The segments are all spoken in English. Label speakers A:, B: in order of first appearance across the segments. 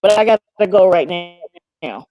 A: but I got to go right now.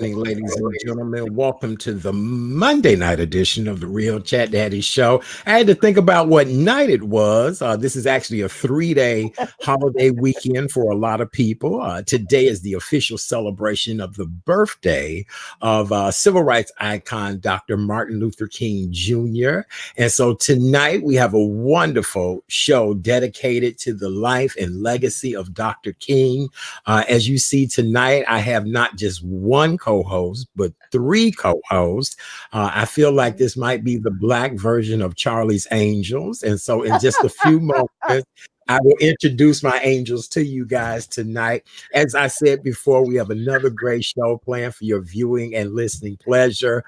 B: Evening, ladies and gentlemen. Welcome to the Monday night edition of the Real Chat Daddy Show. I had to think about what night it was. This is actually a 3-day holiday weekend for a lot of people. Today is the official celebration of the birthday of civil rights icon Dr. Martin Luther King Jr. And so tonight we have a wonderful show dedicated to the life and legacy of Dr. King. As you see tonight, I have not just one co-host, but 3 co-hosts. I feel like this might be the black version of Charlie's Angels. And so in just a few moments, I will introduce my angels to you guys tonight. As I said before, we have another great show planned for your viewing and listening pleasure.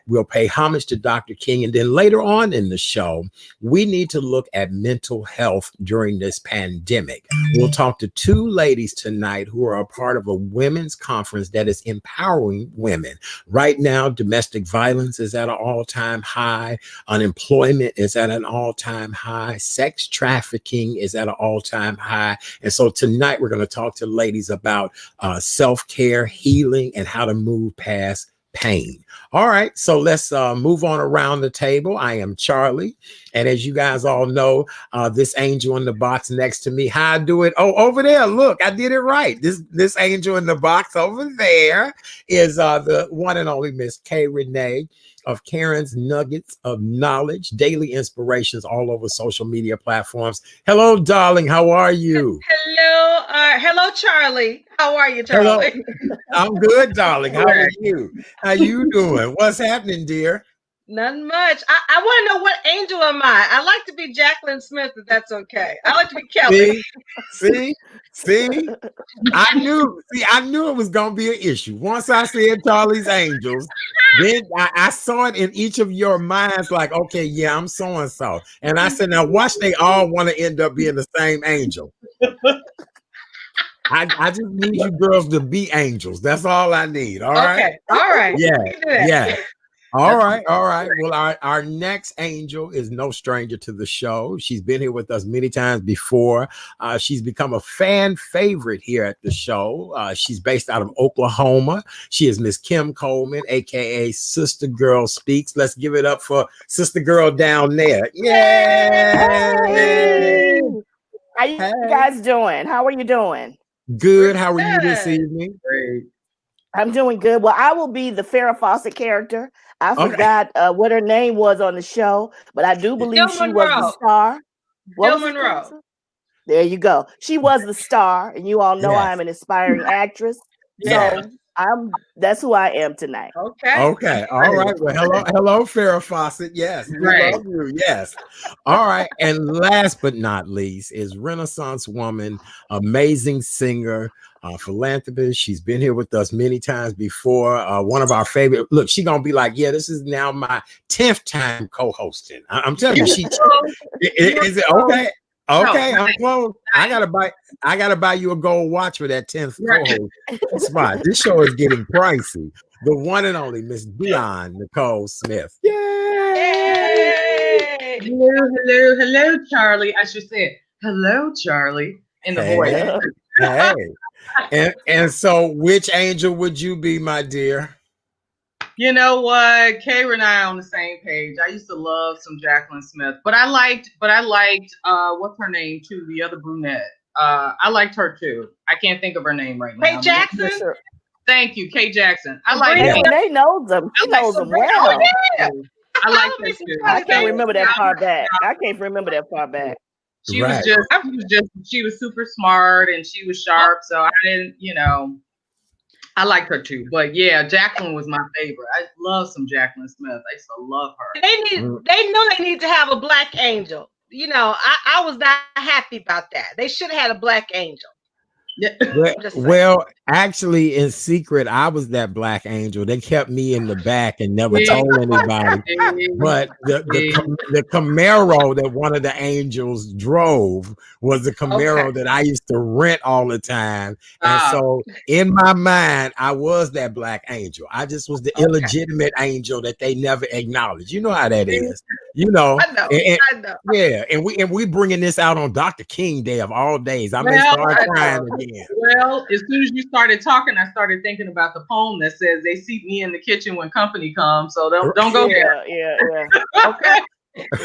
B: We'll pay homage to Dr. King. And then later on in the show, we need to look at mental health during this pandemic. We'll talk to 2 ladies tonight who are a part of a women's conference that is empowering women. Right now, domestic violence is at an all-time high. Unemployment is at an all-time high. Sex trafficking is at an all-time high. And so tonight we're going to talk to ladies about self-care, healing, and how to move past pain. All right, so let's move on around the table. I am Charlie, and as you guys all know, this angel in the box next to me, how I do it? Oh, over there, look, I did it right. This angel in the box over there is the one and only Miss K. Renee of Karen's Nuggets of Knowledge, daily inspirations all over social media platforms. Hello, darling. How are you?
C: Hello, Charlie. How are you, Charlie?
B: Hello. I'm good, darling. How are you? How you doing? What's happening, dear?
C: Nothing much. I want to know, what angel am I? I like to be Jacqueline Smith, if that's okay. I like to be Kelly.
B: See? I knew it was gonna be an issue. Once I said Charlie's Angels, then I saw it in each of your minds, like, okay, yeah, I'm so and so. And I said, now watch, they all want to end up being the same angel. I just need you girls to be angels. That's all I need. All right.
C: Okay. All right.
B: Yeah. All right. Well, our next angel is no stranger to the show. She's been here with us many times before. She's become a fan favorite here at the show. She's based out of Oklahoma. She is Miss Kim Coleman, aka Sister Girl Speaks. Let's give it up for Sister Girl down there.
A: Yay! How you guys doing? How are you doing?
B: Good. How are you this evening?
C: Great.
A: I'm doing good. Well, I will be the Farrah Fawcett character. I forgot what her name was on the show, but I do believe she was the star.
C: Jill Monroe.
A: There you go. She was the star, and you all know I'm an aspiring actress. So that's who I am tonight.
C: Okay.
B: All right. Well, hello, Farrah Fawcett. Yes. We love you. Yes. All right. And last but not least is Renaissance woman, amazing singer, philanthropist. She's been here with us many times before. One of our favorite. Look, she's gonna be like, yeah, this is now my 10th time co-hosting. I'm telling you, is it okay? Okay, I'm close. I gotta buy you a gold watch for that 10th co-host spot. This show is getting pricey. The one and only Miss Dion Nicole Smith.
C: Yay! Hello, Charlie. I should say hello, Charlie, in the voice.
B: And so, which angel would you be, my dear?
C: You know what? Kay and I are on the same page. I used to love some Jacqueline Smith, but I liked what's her name too? The other brunette. I liked her too. I can't think of her name right now.
D: Kay Jackson.
C: Thank you, Kay Jackson. I like
A: her. They know them. She knows them well.
C: Oh, yeah. I like her too.
A: I can't remember that far back.
C: She was super smart and she was sharp. So I didn't, I liked her too. But yeah, Jacqueline was my favorite. I love some Jacqueline Smith. I used to love her.
D: They know they need to have a black angel. I was not happy about that. They should have had a black angel.
B: Well, actually, in secret, I was that black angel. They kept me in the back and never told anybody. But the Camaro that one of the angels drove was the Camaro that I used to rent all the time. And so in my mind, I was that black angel. I just was the illegitimate angel that they never acknowledged. You know how that is. I know. Yeah, and we bringing this out on Dr. King Day of all days. I may start crying again. in.
C: Well, as soon as you started talking, I started thinking about the poem that says they seat me in the kitchen when company comes. So don't go there.
A: Yeah.
C: Okay.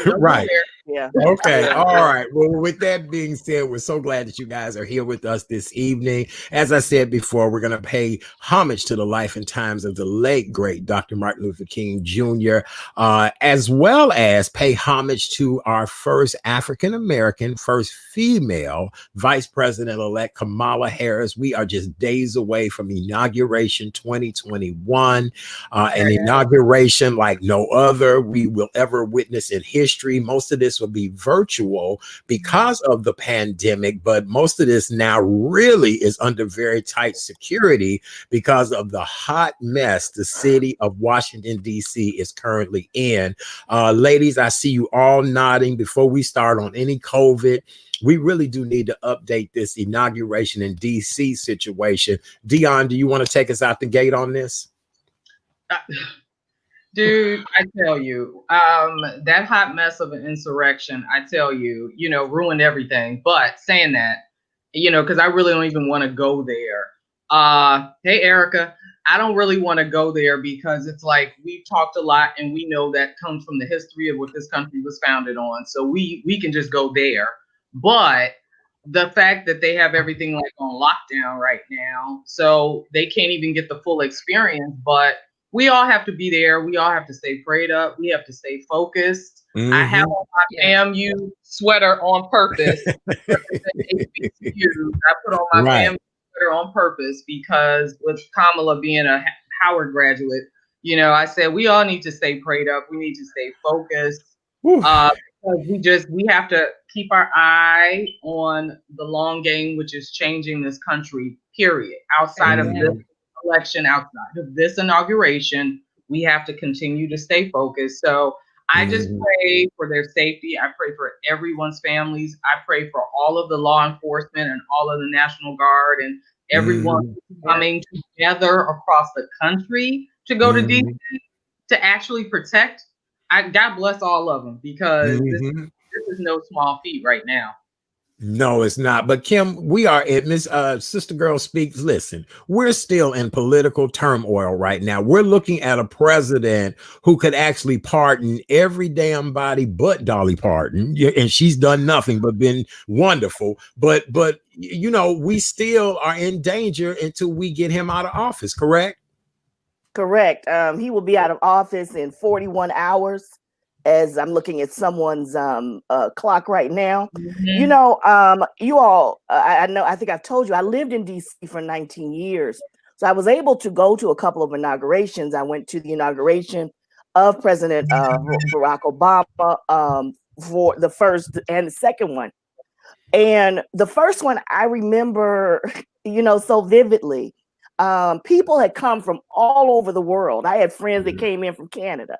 C: Don't
B: Right.
C: go there.
A: Yeah.
B: Okay.
A: Yeah.
B: All right. Well, with that being said, we're so glad that you guys are here with us this evening. As I said before, we're going to pay homage to the life and times of the late, great Dr. Martin Luther King Jr., as well as pay homage to our first African-American, first female Vice President-elect Kamala Harris. We are just days away from inauguration 2021, an inauguration like no other we will ever witness in history. Most of this will be virtual because of the pandemic, but most of this now really is under very tight security because of the hot mess the city of Washington, D.C. is currently in. Ladies, I see you all nodding. Before we start on any COVID, we really do need to update this inauguration in D.C. situation. Dion, do you want to take us out the gate on this?
C: Dude, I tell you, that hot mess of an insurrection, I tell you, ruined everything. But saying that, because I really don't even want to go there. Hey, Erica, I don't really want to go there because it's like we've talked a lot and we know that comes from the history of what this country was founded on. So we can just go there. But the fact that they have everything like on lockdown right now, so they can't even get the full experience, but we all have to be there. We all have to stay prayed up. We have to stay focused.
B: Mm-hmm.
C: I have on my FAMU sweater on purpose. I put on my FAMU sweater on purpose because with Kamala being a Howard graduate, I said we all need to stay prayed up. We need to stay focused. Because we have to keep our eye on the long game, which is changing this country, period. Outside of this election, outside of this inauguration, we have to continue to stay focused. So I just pray for their safety. I pray for everyone's families. I pray for all of the law enforcement and all of the National Guard and everyone coming together across the country to go to DC to actually protect. God bless all of them because this is no small feat right now.
B: No, it's not. But Kim, we are at Miss Sister Girl Speaks. Listen, we're still in political turmoil right now. We're looking at a president who could actually pardon every damn body but Dolly Parton. And she's done nothing but been wonderful. But we still are in danger until we get him out of office, correct?
A: Correct. He will be out of office in 41 hours, as I'm looking at someone's clock right now. You all, I think I've told you, I lived in DC for 19 years. So I was able to go to a couple of inaugurations. I went to the inauguration of President Barack Obama for the first and the second one. And the first one I remember, so vividly. People had come from all over the world. I had friends that came in from Canada.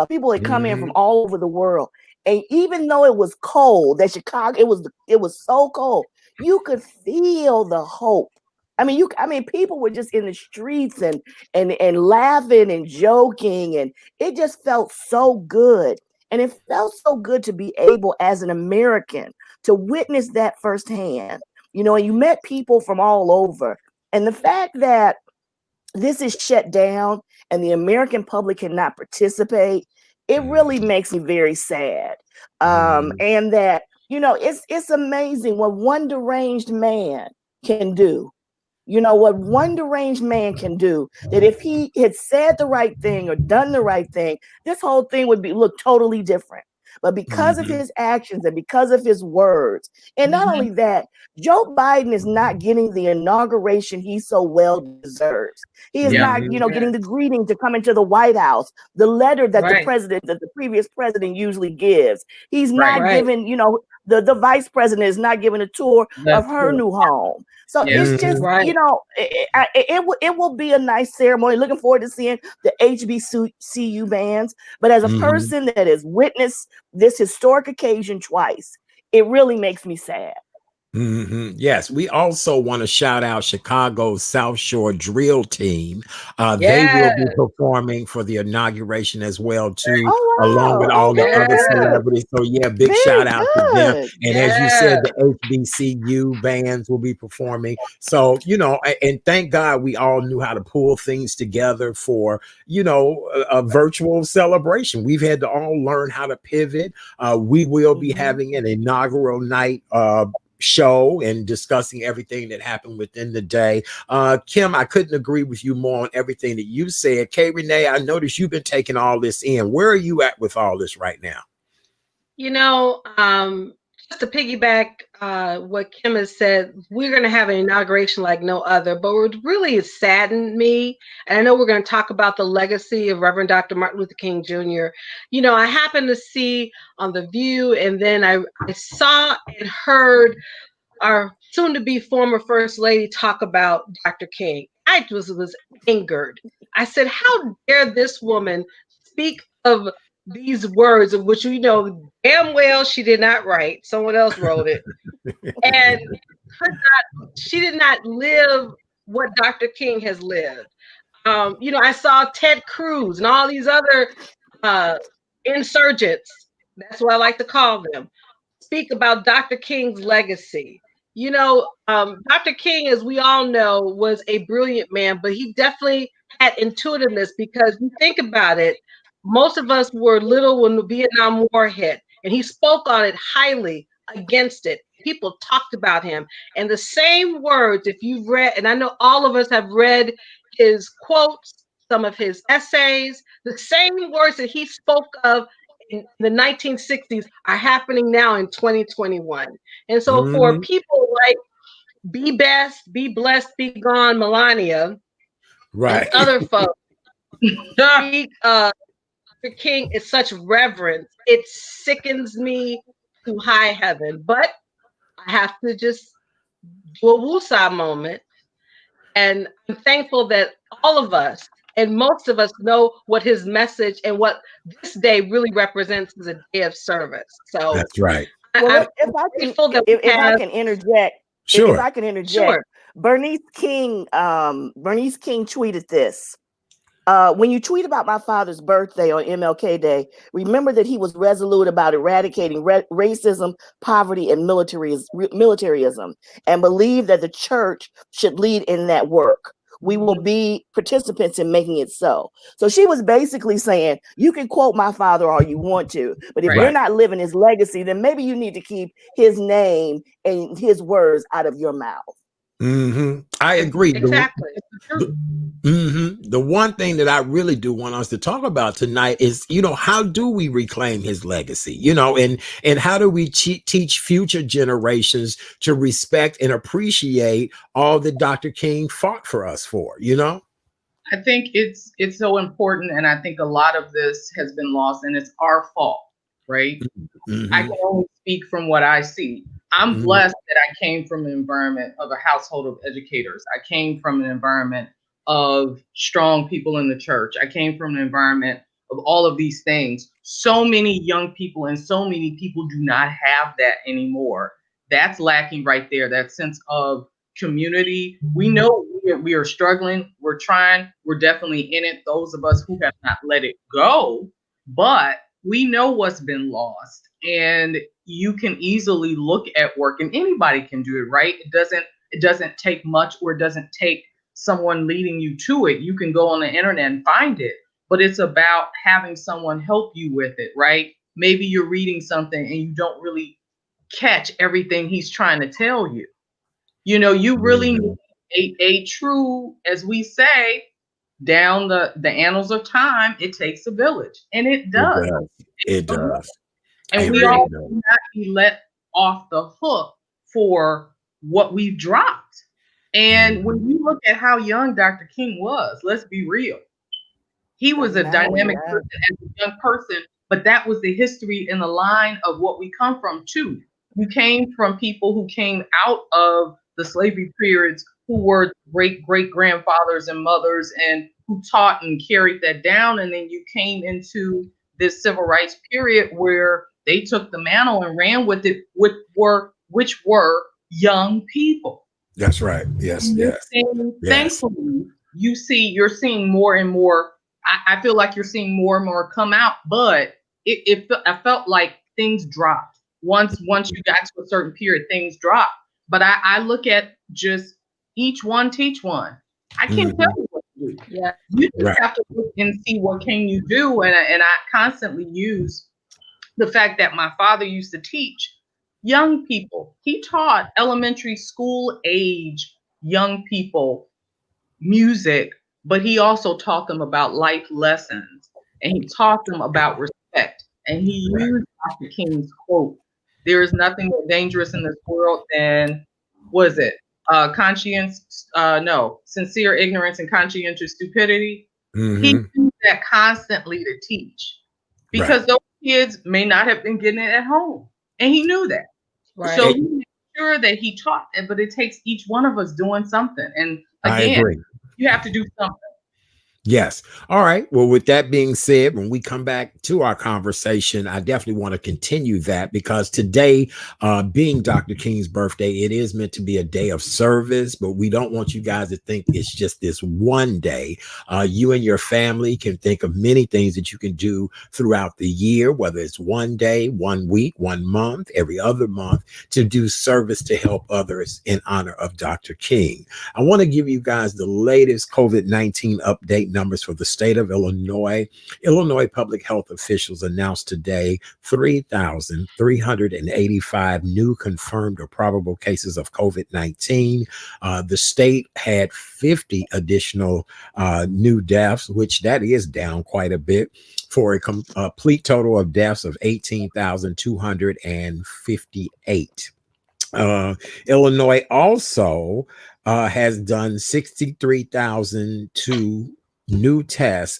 A: People had come in from all over the world. And even though it was cold, that Chicago, it was so cold, you could feel the hope. I mean, people were just in the streets and laughing and joking, and it just felt so good. And it felt so good to be able, as an American, to witness that firsthand. And you met people from all over. And the fact that this is shut down and the American public cannot participate, it really makes me very sad. And that, it's amazing what one deranged man can do. What one deranged man can do, that if he had said the right thing or done the right thing, this whole thing would look totally different. But because of his actions and because of his words, and not only that, Joe Biden is not getting the inauguration he so well deserves. He is not, getting the greeting to come into the White House, the letter that the previous president usually gives. He's not giving, the vice president is not giving a tour of her new home. So it's just, it will be a nice ceremony. Looking forward to seeing the HBCU bands. But as a person that has witnessed this historic occasion twice, it really makes me sad.
B: Yes, we also want to shout out Chicago's South Shore Drill Team. They will
D: Yes,
B: be performing for the inauguration as well, too,
A: Oh
B: along with
A: wow.
B: all the
A: Okay,
B: other
A: very
D: yes,
A: good.
B: celebrities. So, yeah, big shout
A: Very
B: out to them.
A: good.
B: And as you said,
D: yes.
B: the HBCU bands will be performing. So, and thank God we all knew how to pull things together for, a virtual celebration. We've had to all learn how to pivot. We will be
A: Mhm.
B: having an inaugural night. Show and discussing everything that happened within the day. Kim, I couldn't agree with you more on everything that you said. Kay Renee, I noticed you've been taking all this in. Where are you at with all this right now?
D: You know, just to piggyback what Kim has said, we're going to have an inauguration like no other. But what really has saddened me, and I know we're going to talk about the legacy of Reverend Dr. Martin Luther King Jr. You know, I happened to see on The View, and then I saw and heard our soon to be former First Lady talk about Dr. King. I was angered. I said, how dare this woman speak of these words of which you know damn well she did not write. Someone else wrote it. And she did not live what Dr. King has lived. You know, I saw Ted Cruz and all these other uh, insurgents. That's what I like to call them speak about Dr. King's legacy. You know, Dr. King, as we all know, was a brilliant man, but he definitely had intuitiveness because you think about it, most of us were little when the Vietnam War hit, and he spoke on it highly against it. People talked about him. And the same words, if you've read, and I know all of us have read his quotes, some of his essays, the same words that he spoke of in the 1960s are happening now in 2021. And so for
B: Mhm.
D: people like Be Best, Be Blessed, Be Gone, Melania, and
B: Right.
D: other folks speak the King is such reverence, it sickens me to high heaven. But I have to just do a woosah moment. And I'm thankful that all of us and most of us know what his message and what this day really represents as a day of service. So
B: That's right.
A: Well,
D: I'm
A: if I can,
D: grateful that we
A: if I
D: have,
A: can interject, if
B: Sure.
A: I can interject,
D: sure,
A: Bernice King tweeted this. When you tweet about my father's birthday on MLK Day, remember that he was resolute about eradicating racism, poverty, and militarism, and believe that the church should lead in that work. We will be participants in making it so. So she was basically saying, you can quote my father all you want to, but if
C: Right.
A: you're
B: Right.
A: not living his legacy, then maybe you need to keep his name and his words out of your mouth.
B: I agree.
D: exactly.
B: The one thing that I really do want us to talk about tonight is, how do we reclaim his legacy? And how do we teach future generations to respect and appreciate all that Dr. King fought for us for?
C: I think it's so important, and I think a lot of this has been lost, and it's our fault, right? I
B: hmm
C: can only speak from what I see. I'm
B: hmm
C: blessed that I came from an environment of a household of educators. I came from an environment of strong people in the church. I came from an environment of all of these things. So many young people and so many people do not have that anymore. That's lacking right there, that sense of community. We know we are struggling. We're trying. We're definitely in it. Those of us who have not let it go, but we know what's been lost, and you can easily look at work, and anybody can do it, right? It doesn't take much, or it doesn't take someone leading you to it. You can go on the internet and find it, but it's about having someone help you with it, right? Maybe you're reading something and you don't really catch everything he's trying to tell you. You really need a true, as we say, down the annals of time, it takes a village, and it
B: It
C: does.
B: does. It
C: A village.
B: does.
C: And
B: It
C: we
B: really
C: all
B: does.
C: cannot be let off the hook for what we've dropped. And
B: Mhm.
C: when you look at how young Dr. King was, let's be real. He was a
A: 39,
C: dynamic
A: yeah.
C: person as a young person, but that was the history and the line of what we come from too. You came from people who came out of the slavery periods, who were great great grandfathers and mothers, and who taught and carried that down. And then you came into this civil rights period where they took the mantle and ran with it, which were young people.
B: That's right. Yes, yes, yes.
C: Thankfully, you're seeing more and more. I feel like you're seeing more and more come out, but I felt like things dropped once you got to a certain period, things dropped. But I look at just each one teach one. I can't tell you what to do.
D: Yeah.
C: You just
B: Right.
C: have to look and see what can you do. And I constantly use the fact that my father used to teach young people. He taught elementary school age young people music, but he also taught them about life lessons and he taught them about respect. And he
B: Right.
C: used Dr. King's quote, "There is nothing more dangerous in this world than, was it, sincere ignorance and conscientious stupidity." He
B: Mm-hmm.
C: used that constantly to teach
B: Right.
C: because those kids may not have been getting it at home. And he knew that.
D: Right.
C: So he made sure that he taught it, but it takes each one of us doing something. And
B: I
C: again,
B: agree.
C: you have to do something.
B: Yes. All right. Well, with that being said, when we come back to our conversation, I definitely want to continue that because today, being Dr. King's birthday, it is meant to be a day of service, but we don't want you guys to think it's just this one day. You and your family can think of many things that you can do throughout the year, whether it's one day, 1 week, 1 month, every other month, to do service to help others in honor of Dr. King. I want to give you guys the latest COVID-19 update numbers for the state of Illinois. Illinois public health officials announced today 3,385 new confirmed or probable cases of COVID-19. The state had 50 additional new deaths, which that is down quite a bit, for a complete total of deaths of 18,258. Illinois also has done 63,002 new tests,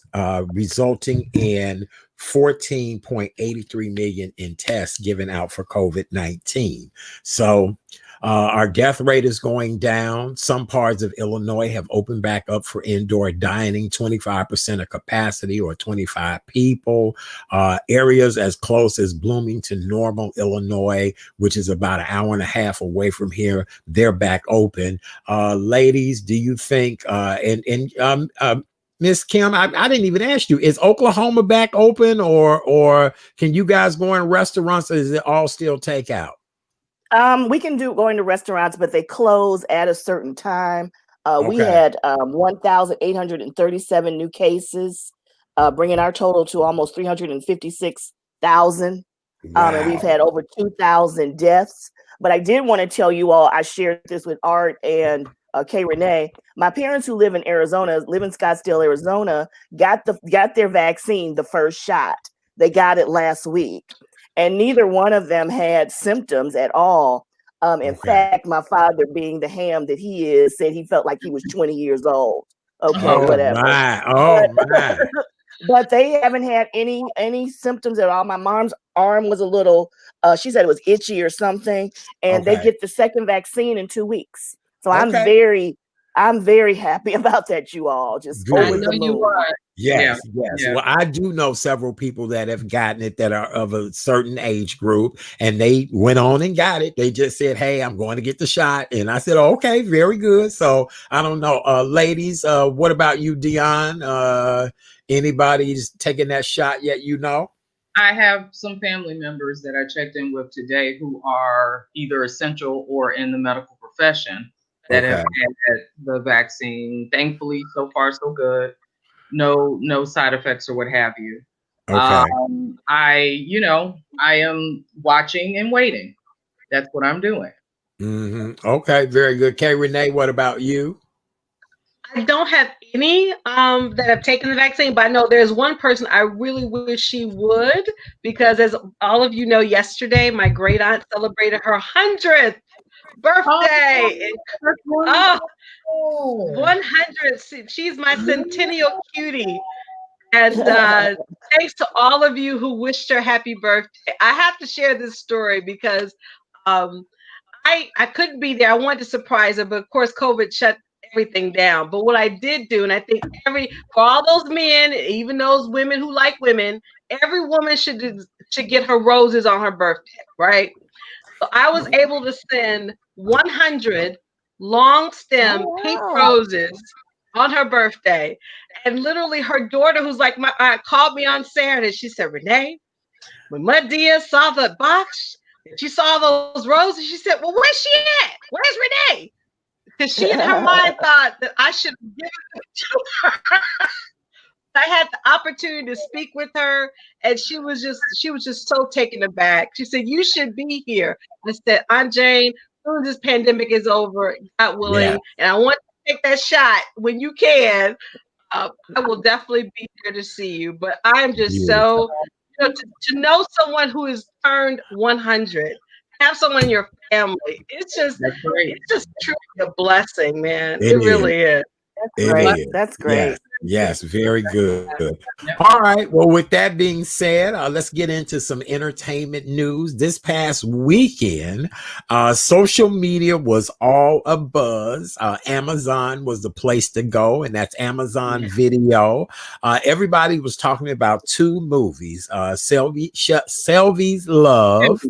B: resulting in 14.83 million in tests given out for COVID-19. So our death rate is going down. Some parts of Illinois have opened back up for indoor dining, 25% of capacity or 25 people. Areas as close as Bloomington, Normal, Illinois, which is about an hour and a half away from here, they're back open. Ladies, do you think, Miss Kim, I didn't even ask you, is Oklahoma back open or can you guys go in restaurants or is it all still takeout?
A: We can do going to restaurants, but they close at a certain time. We
B: Okay.
A: had 1,837 new cases, bringing our total to almost 356,000. And we've had over 2,000 deaths. But I did want to tell you all, I shared this with Art and Kay Renee. My parents who live in Arizona, live in Scottsdale, Arizona, got their vaccine, the first shot. They got it last week. And neither one of them had symptoms at all. In fact, my father, being the ham that he is, said he felt like he was 20 years old. Okay,
B: Oh
A: whatever.
B: my. Oh my.
A: But they haven't had any symptoms at all. My mom's arm was a little, she said it was itchy or something, and they get the second vaccine in 2 weeks. So I'm very happy about that, you all. Just
B: Good.
A: over the moon.
B: Yes,
C: Yeah.
B: yes. Well, I do know several people that have gotten it that are of a certain age group, and they went on and got it. They just said, "Hey, I'm going to get the shot," and I said, oh, "Okay, very good." So I don't know, ladies. What about you, Dion? Anybody's taking that shot yet? You know,
C: I have some family members that I checked in with today who are either essential or in the medical profession that have had the vaccine. Thankfully, so far so good. No side effects or what have you.
B: Okay.
C: I am watching and waiting. That's what I'm doing.
B: Okay, very good. Kay Renee, what about you?
D: I don't have any that have taken the vaccine, but I know there's one person I really wish she would, because as all of you know, yesterday my great aunt celebrated her 100th birthday. Oh, 100. She's my centennial cutie. And thanks to all of you who wished her happy birthday. I have to share this story because I couldn't be there. I wanted to surprise her, but of course COVID shut everything down. But what I did do, and I think for all those men, even those women who like women, every woman should get her roses on her birthday, right? So I was able to send 100 long stem pink roses on her birthday. And literally her daughter, who's like, called me on Saturday. She said, Renee, when Madia saw the box, she saw those roses. She said, well, where's she at? Where's Renee? Because she in her mind thought that I should give it to her. I had the opportunity to speak with her, and she was just so taken aback. She said, you should be here. I said, Aunt Jane, as soon as this pandemic is over, God willing, and I want to take that shot when you can, I will definitely be here to see you. But I'm just so, to know someone who has turned 100, have someone in your family, it's just truly a blessing, man. It really is.
A: That's great. That's great.
B: Yes, very good. All right. Well, with that being said, let's get into some entertainment news. This past weekend, social media was all abuzz. Amazon was the place to go, and that's Amazon Video. Everybody was talking about two movies, Sylvie's Love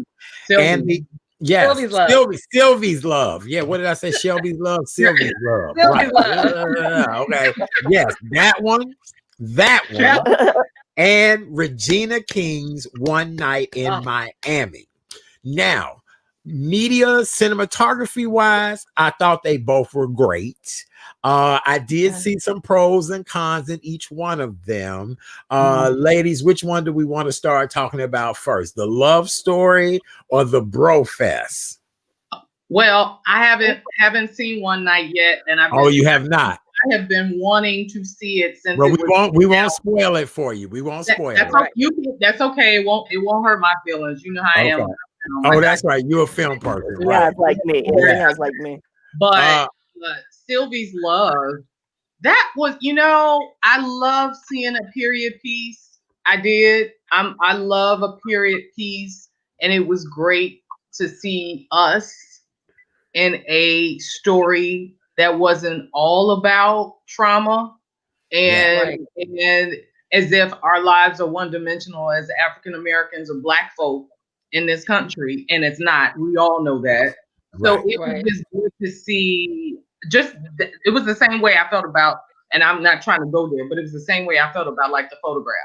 B: and the Sylvie's Love. Yeah, what did I say? Shelby's Love, Sylvie's Love.
D: Sylvie's
B: Right.
D: Love.
B: Okay. Yes, that one, and Regina King's One Night in Miami. Now, media cinematography wise, I thought they both were great. I did see some pros and cons in each one of them. Ladies, which one do we want to start talking about first? The love story or the bro fest?
C: Well, I haven't seen One Night yet, and
B: you have not.
C: I have been wanting to see it since.
B: Well, we won't spoil it for you. We won't spoil it.
C: That's okay. It won't hurt my feelings. You know how I am.
B: Oh, that's right. You're a film person.
A: Yeah, it's like me. Everything else like me.
C: But Sylvie's Love, that was, I love seeing a period piece. I did. I love a period piece, and it was great to see us in a story that wasn't all about trauma and as if our lives are one-dimensional as African Americans or Black folk in this country, and it's not. We all know that. So it was just good to see. It was the same way I felt about, and I'm not trying to go there, but it was the same way I felt about like The Photograph,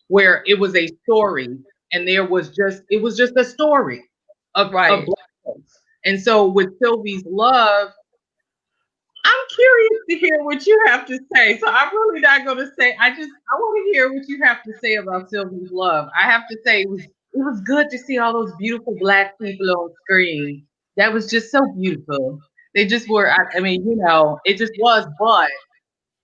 C: where it was a story, and it was just a story of Black folks. And so with Sylvie's Love, I'm curious to hear what you have to say. So I'm really not going to say. I want to hear what you have to say about Sylvie's Love. I have to say it was good to see all those beautiful Black people on screen. That was just so beautiful. They just were. I mean, it just was. But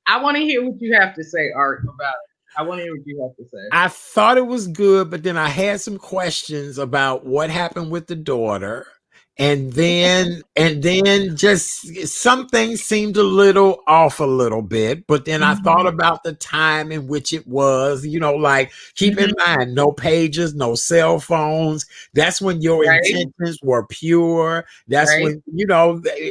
C: I want to hear what you have to say, Art, about it. I want to hear what you have to say.
B: I thought it was good, but then I had some questions about what happened with the daughter. And then just some things seemed a little off a little bit, but then I thought about the time in which it was, like keep in mind, no pages, no cell phones. That's when your intentions were pure. That's when,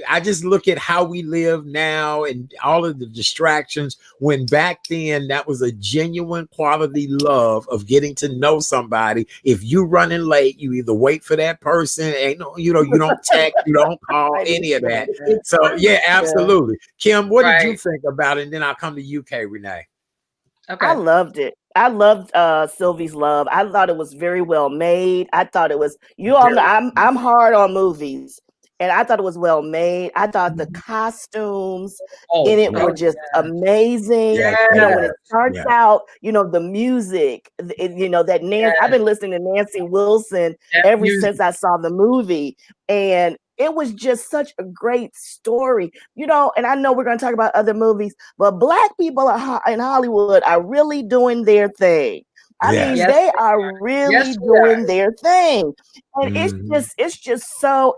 B: I just look at how we live now and all of the distractions, when back then that was a genuine quality love of getting to know somebody. If you running late, you either wait for that person, you don't text, you don't call, any of that. So yeah, absolutely. Kim, what did you think about it? And then I'll come to you, Renee.
A: Okay. I loved it. I loved Sylvie's Love. I thought it was very well made. I thought it was, all know, I'm hard on movies, and I thought it was well made. I thought the costumes in it were just amazing. When it starts out, the music, that Nancy, I've been listening to Nancy Wilson ever since I saw the movie, and it was just such a great story, and I know we're going to talk about other movies, but Black people in Hollywood are really doing their thing. I mean, they are really doing their thing. And it's just so,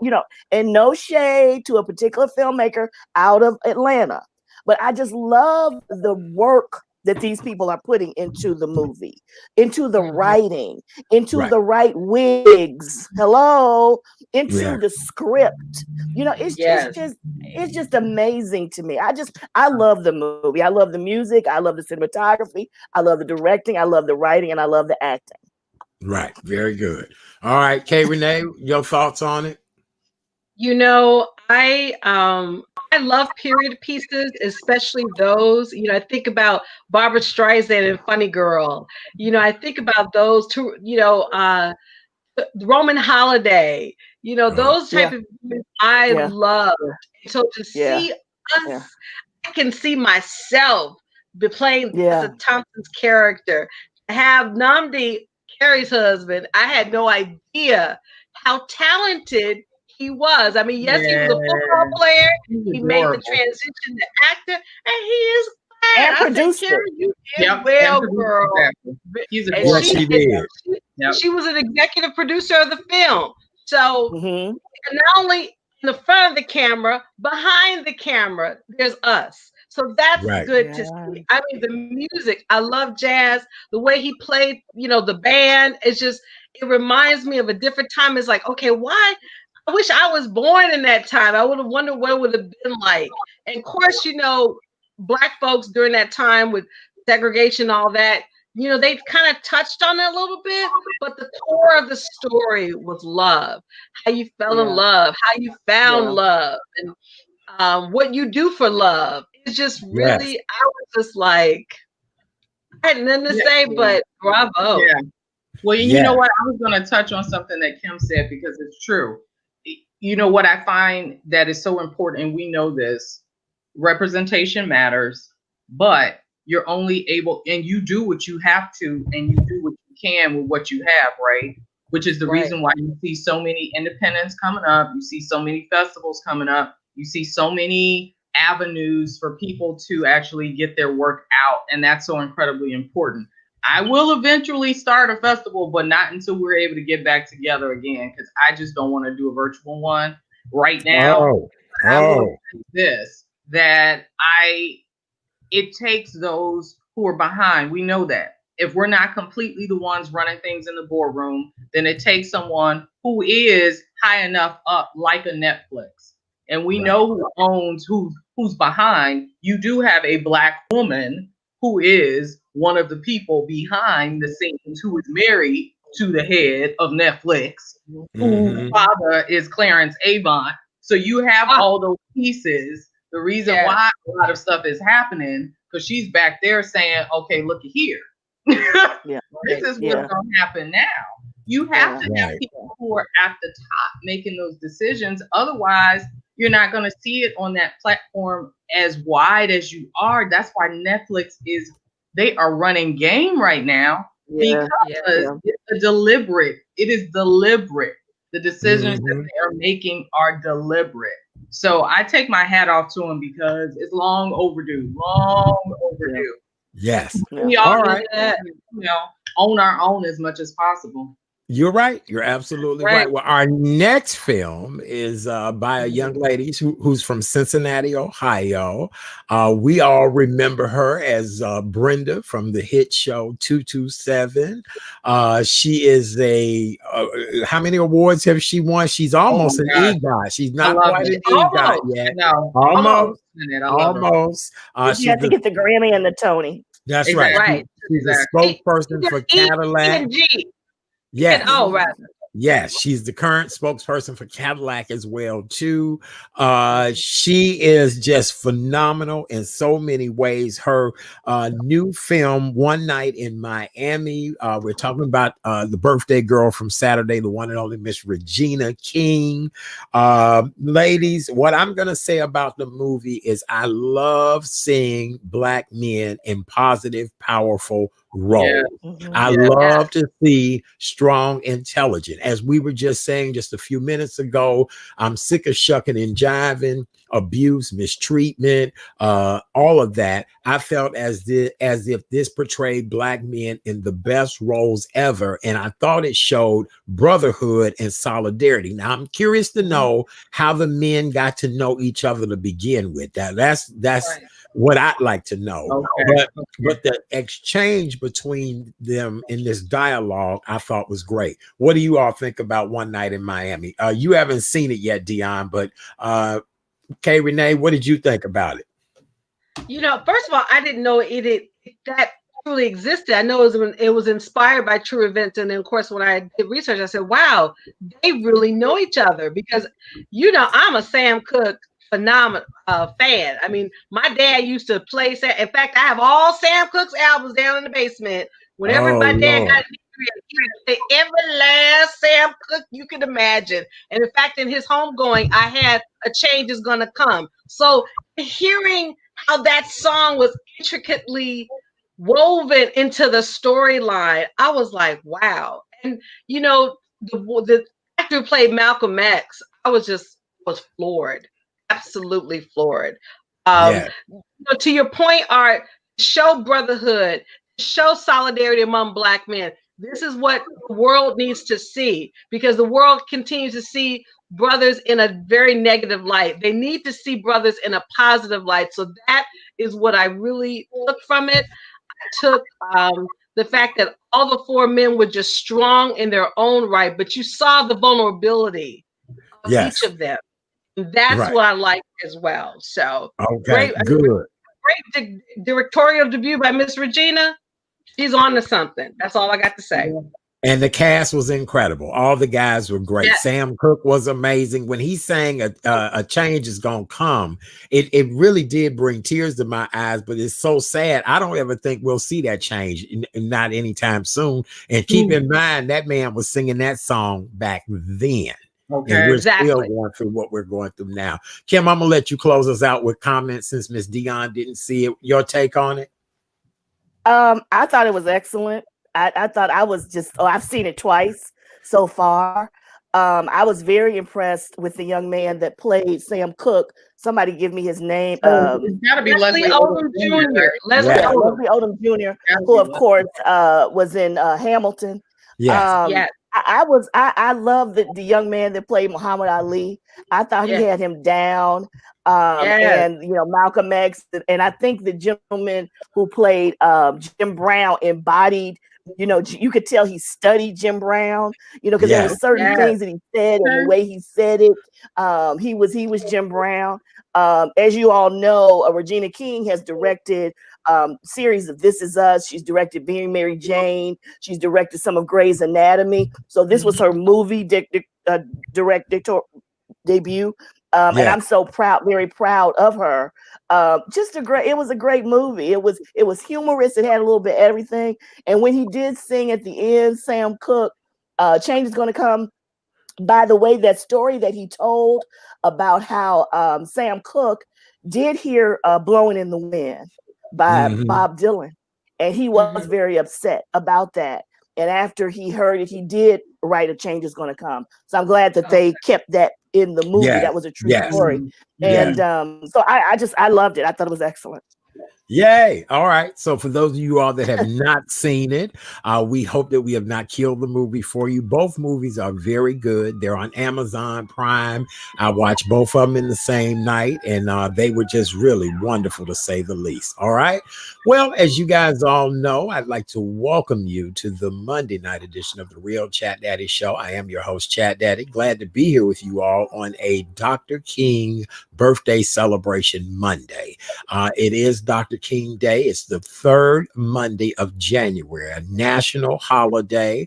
A: and no shade to a particular filmmaker out of Atlanta, but I just love the work that these people are putting into the movie, into the writing, into the right wigs, into the script. It's just amazing to me. I love the movie. I love the music. I love the cinematography. I love the directing. I love the writing, and I love the acting.
B: Right. Very good. All right, Renee, your thoughts on it?
D: You know, I love period pieces, especially those. You know, I think about Barbara Streisand and Funny Girl. You know, I think about those two. You know, Roman Holiday. You know,
B: Oh,
D: those type
A: Yeah.
D: of movies I
A: Yeah.
D: love. So to
A: Yeah.
D: see
A: Yeah.
D: us, I can see myself be playing
A: Yeah.
D: Tessa Thompson's character. Have Namdi, Carrie's husband. I had no idea how talented he was. I mean, yes, he was
C: Yeah,
D: a football player.
C: he's
D: He made the
C: adorable.
D: transition to actor, and he is fine.
A: And
D: I said,
A: produced it.
D: Carrie, you did
C: Yep, and
D: well,
C: producer,
D: girl.
C: exactly. He's
D: And
B: yes,
C: adorable.
B: she
D: and
B: did.
D: she,
C: Yep.
D: she was an executive producer of the film. So
A: Hmm.
D: not only in the front of the camera, behind the camera, there's us. So that's
B: Right.
D: good to
A: Yeah.
D: see. I mean, the music, I love jazz. The way he played, you know, the band, it's just, it reminds me of a different time. It's like, okay, why? I wish I was born in that time. I would have wondered what it would have been like. And of course, you know, Black folks during that time with segregation, all that, you know, they kind of touched on it a little bit, but the core of the story was love, how you fell in
A: Yeah.
D: love, how you found
A: Yeah.
D: love, and what you do for love. It's just
B: Yes.
D: really, I was just like, I had nothing to
C: Yeah,
D: say,
A: Yeah.
D: but bravo.
C: yeah. Well, and you
B: Yes.
C: know what? I was going to touch on something that Kim said because it's true. You know what I find that is so important, and we know this, representation matters, but you're only able, and you do what you have to, and you do what you can with what you have, right? Which is the
D: Right.
C: reason why you see so many independents coming up, you see so many festivals coming up, you see so many avenues for people to actually get their work out, and that's so incredibly important. I will eventually start a festival, but not until we're able to get back together again, because I just don't want to do a virtual one right now.
B: Oh,
C: I will
B: oh,
C: say this, that it takes those who are behind. We know that. If we're not completely the ones running things in the boardroom, then it takes someone who is high enough up, like a Netflix. And we
B: right.
C: know who owns who's behind. You do have a Black woman who is one of the people behind the scenes, who is married to the head of Netflix, whose
B: Hmm.
C: father is Clarence Avant. So you have
D: Ah,
C: all those pieces. The reason
D: yes.
C: why a lot of stuff is happening, because she's back there saying, okay, look here.
A: Yeah.
C: This is
A: Yeah.
C: what's going to happen now. You have
A: Yeah.
C: to have
B: Right.
C: people who are at the top making those decisions. Otherwise, you're not going to see it on that platform as wide as you are. That's why Netflix they are running game right now,
A: Yeah.
D: Yeah.
C: because
A: Yeah.
C: it is deliberate. The decisions that
B: Hmm.
C: they are making are deliberate. So I take my hat off to them because it's long overdue, long overdue.
B: Yes.
A: Yeah.
C: We all
B: All
C: need
B: right.
C: to, own our own as much as possible.
B: You're right. You're absolutely
D: Right.
B: right. Well, our next film is by a young lady who's from Cincinnati, Ohio. We all remember her as Brenda from the hit show 227. She is how many awards have she won? She's
C: Oh
B: almost
C: my
B: an
C: gosh,
B: EGOT. She's
C: I
B: not
C: love
B: quite
C: it.
B: an EGOT
D: Almost.
C: I
B: yet.
C: know.
B: Almost.
C: I love her.
B: Almost.
A: She
B: She's
A: had to get the Grammy and the Tony.
B: that's right.
C: Exactly.
D: Right.
B: She's a
C: Exactly.
B: spokesperson for
D: E
B: Cadillac.
D: and G. And
B: Yes.
D: oh, right.
B: Yes, she's the current spokesperson for Cadillac as well too. She is just phenomenal in so many ways. Her new film, One Night in Miami. We're talking about the birthday girl from Saturday, the one and only Miss Regina King. Ladies, what I'm gonna say about the movie is I love seeing Black men in positive, powerful roles.
C: Yeah.
A: Mhm.
B: I
C: Yeah.
B: love to see strong, intelligent. As we were just saying just a few minutes ago, I'm sick of shucking and jiving, abuse, mistreatment, all of that. I felt as if this portrayed Black men in the best roles ever, and I thought it showed brotherhood and solidarity. Now, I'm curious to know how the men got to know each other to begin with. That's
C: Right.
B: what I'd like to know.
C: Okay.
B: But the exchange between them in this dialogue, I thought was great. What do you all think about One Night in Miami? You haven't seen it yet, Dion, but Kay Renee, what did you think about it?
D: You know, first of all, I didn't know that really existed. I know it was inspired by true events. And then, of course, when I did research, I said, wow, they really know each other because, I'm a Sam Cooke phenomenal fan. I mean, my dad used to play Sam. In fact, I have all Sam Cooke's albums down in the basement. Whenever
B: Oh
D: my dad got
B: Lord.
D: he would play every last Sam Cooke you could imagine. And in fact, in his homegoing, I had A Change Is Gonna Come. So hearing how that song was intricately woven into the storyline, I was like, wow. And the actor who played Malcolm X, I was floored, absolutely floored.
B: Yeah.
D: To your point, Art, show brotherhood, show solidarity among Black men. This is what the world needs to see because the world continues to see brothers in a very negative light. They need to see brothers in a positive light. So that is what I really took from it. I took the fact that all the four men were just strong in their own right, but you saw the vulnerability of each
B: Yes.
D: of them. That's
B: Right.
D: what I liked as well. So
B: Okay. Good.
D: great directorial debut by Miss Regina. She's on to something. That's all I got to say.
B: And the cast was incredible. All the guys were great.
D: Yes.
B: Sam Cooke was amazing. When he sang a change is gonna come, it really did bring tears to my eyes, but it's so sad. I don't ever think we'll see that change, not anytime soon. And keep in mind, that man was singing that song back then.
C: Okay.
B: And we're
D: Exactly.
B: still going through what we're going through now. Kim, I'm gonna let you close us out with comments since Miss Dion didn't see it. Your take on it?
A: I thought it was excellent. I thought I've seen it twice so far. I was very impressed with the young man that played Sam Cooke. Somebody give me his name.
C: It's got to be Leslie Odom Jr.
D: Leslie
A: Yeah,
D: Odom.
A: Leslie Odom Jr., who of course was in Hamilton.
B: Yes.
D: Yes.
A: I love the young man that played Muhammad Ali. I thought he had him down. And Malcolm X, and I think the gentleman who played Jim Brown embodied, you could tell he studied Jim Brown, because there were certain things that he said and the way he said it. He was Jim Brown. As you all know, Regina King has directed series of This Is Us. She's directed Being Mary Jane. She's directed some of Grey's Anatomy. So this was her movie director debut. And I'm so very proud of her. It was a great movie. It was humorous. It had a little bit of everything. And when he did sing at the end, Sam Cooke, Change Is Gonna Come. By the way, that story that he told about how Sam Cooke did hear Blowing in the Wind by Bob Dylan. And he was very upset about that. And after he heard it, he did write A Change Is Gonna Come. So I'm glad that they kept that in the movie. That was a true story. And so I loved it. I thought it was excellent.
B: Yay. All right. So for those of you all that have not seen it, we hope that we have not killed the movie for you. Both movies are very good. They're on Amazon Prime. I watched both of them in the same night, and they were just really wonderful to say the least. All right. Well, as you guys all know, I'd like to welcome you to the Monday night edition of the Real Chat Daddy Show. I am your host, Chat Daddy. Glad to be here with you all on a Dr. King birthday celebration Monday. It is Dr. King Day. It's the third Monday of January, a national holiday.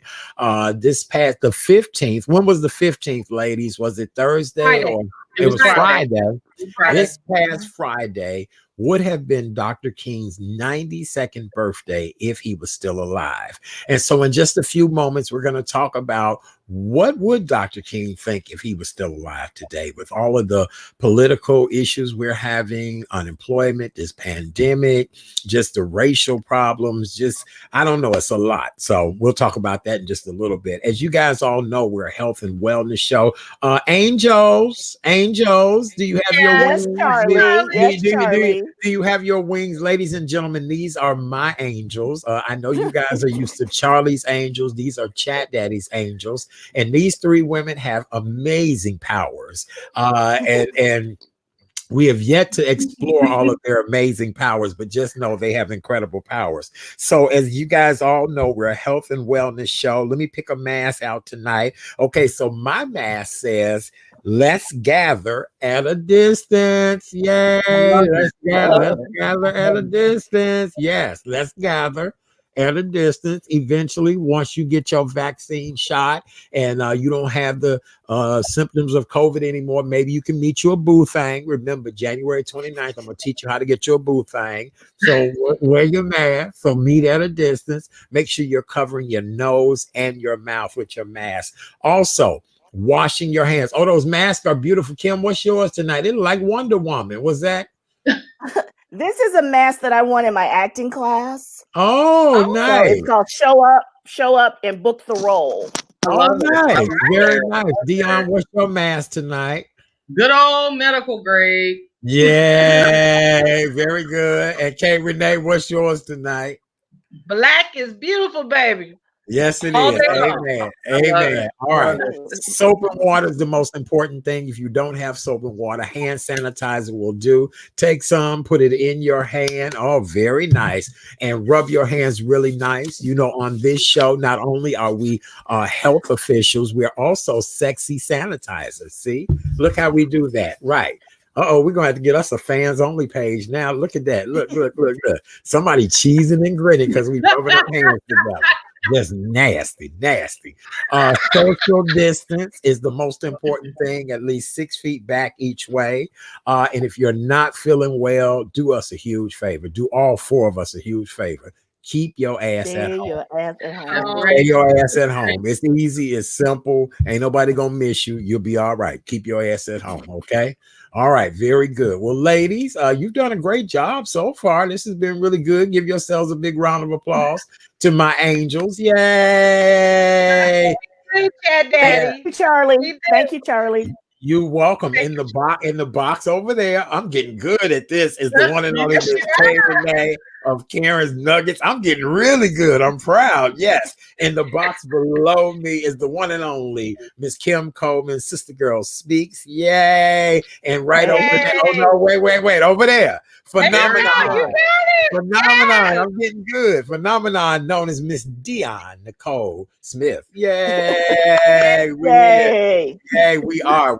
B: This past the 15th. When was the 15th, ladies? Was it Thursday?
D: Friday.
B: Or it was Friday.
C: Friday.
B: This past Friday would have been Dr. King's 92nd birthday if he was still alive. And so in just a few moments, we're going to talk about what would Dr. King think if he was still alive today with all of the political issues we're having, unemployment, this pandemic, just the racial problems, I don't know, it's a lot. So we'll talk about that in just a little bit. As you guys all know, we're a health and wellness show. Angels, do you have your wings?
A: Charlie.
B: Do you have your wings? Ladies and gentlemen, these are my angels. I know you guys are used to Charlie's angels. These are Chat Daddy's angels. And these three women have amazing powers. And we have yet to explore all of their amazing powers, but just know they have incredible powers. So as you guys all know, we're a health and wellness show. Let me pick a mask out tonight. Okay, so my mask says, let's gather at a distance. Yay! Let's gather at a distance. Yes, let's gather at a distance. Eventually, once you get your vaccine shot and you don't have the symptoms of COVID anymore, maybe you can meet you a boo thing. Remember, January 29th, I'm going to teach you how to get you a boo thing. So wear your mask. So meet at a distance. Make sure you're covering your nose and your mouth with your mask. Also, washing your hands. Oh, those masks are beautiful. Kim, what's yours tonight? It look like Wonder Woman. Was that?
A: This is a mask that I won in my acting class.
B: Oh,
A: So
B: nice.
A: it's called Show Up and Book the Role.
C: I
B: Oh,
C: love it.
B: nice. Very nice.
C: Love
B: Dion,
C: it.
B: what's your mask tonight?
C: Good old medical grade.
B: Yeah, very good. And Kay Renee, what's yours tonight?
D: Black is beautiful, baby.
B: Yes, it
D: All
B: is.
D: day long.
B: Amen.
C: I love
B: Amen.
C: it.
B: All right.
C: Love
A: it.
B: Soap and water is the most important thing. If you don't have soap and water, hand sanitizer will do. Take some, put it in your hand. Oh, very nice. And rub your hands really nice. You know, on this show, not only are we health officials, we're also sexy sanitizers. See, look how we do that. Right. Uh-oh, we're gonna have to get us a fans only page now. Look at that. Look. Somebody cheesing and grinning because we rubbing our hands together. Just nasty. Social distance is the most important thing, at least 6 feet back each way. And if you're not feeling well, do us a huge favor. Do all 4 of us a huge favor. Keep your ass at home.
A: Your ass at home.
B: Stay your ass at home. It's easy, it's simple. Ain't nobody gonna miss you. You'll be all right. Keep your ass at home, okay? All right, very good. Well, ladies, you've done a great job so far. This has been really good. Give yourselves a big round of applause to my angels. Yay!
D: Hey, Chad Daddy.
A: Thank you, Charlie. Thank you, Charlie.
B: You're welcome. In the box over there, I'm getting good at this. Is the one and only Miss Kay Renee of Karen's Nuggets. I'm getting really good. I'm proud. Yes. In the box below me is the one and only Miss Kim Coleman, Sister Girl Speaks. Yay. And right over there. Oh no, wait. Over there. Phenomenon.
D: You got it.
B: Phenomenon. I'm getting good. Phenomenon known as Miss Dion Nicole Smith. Yay.
A: Yay.
B: Yay. We are.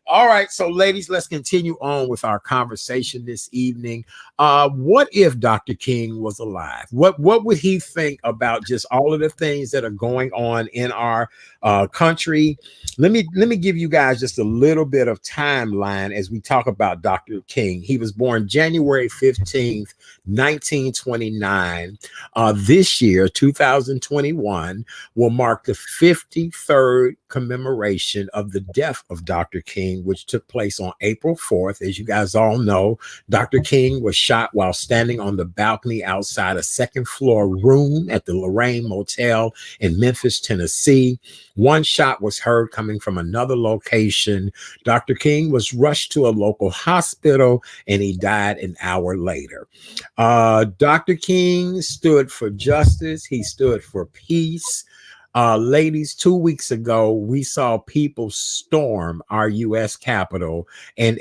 B: All right, so ladies, let's continue on with our conversation this evening. What if Dr. King was alive? What would he think about just all of the things that are going on in our country? Let me give you guys just a little bit of timeline as we talk about Dr. King. He was born January 15th, 1929. This year, 2021, will mark the 53rd commemoration of the death of Dr. King, which took place on April 4th. As you guys all know, Dr. King was shot while standing on the balcony outside a second floor room at the Lorraine Motel in Memphis, Tennessee. One shot was heard coming from another location. Dr. King was rushed to a local hospital and he died an hour later. Dr. King stood for justice. He stood for peace. Ladies, 2 weeks ago, we saw people storm our U.S. Capitol and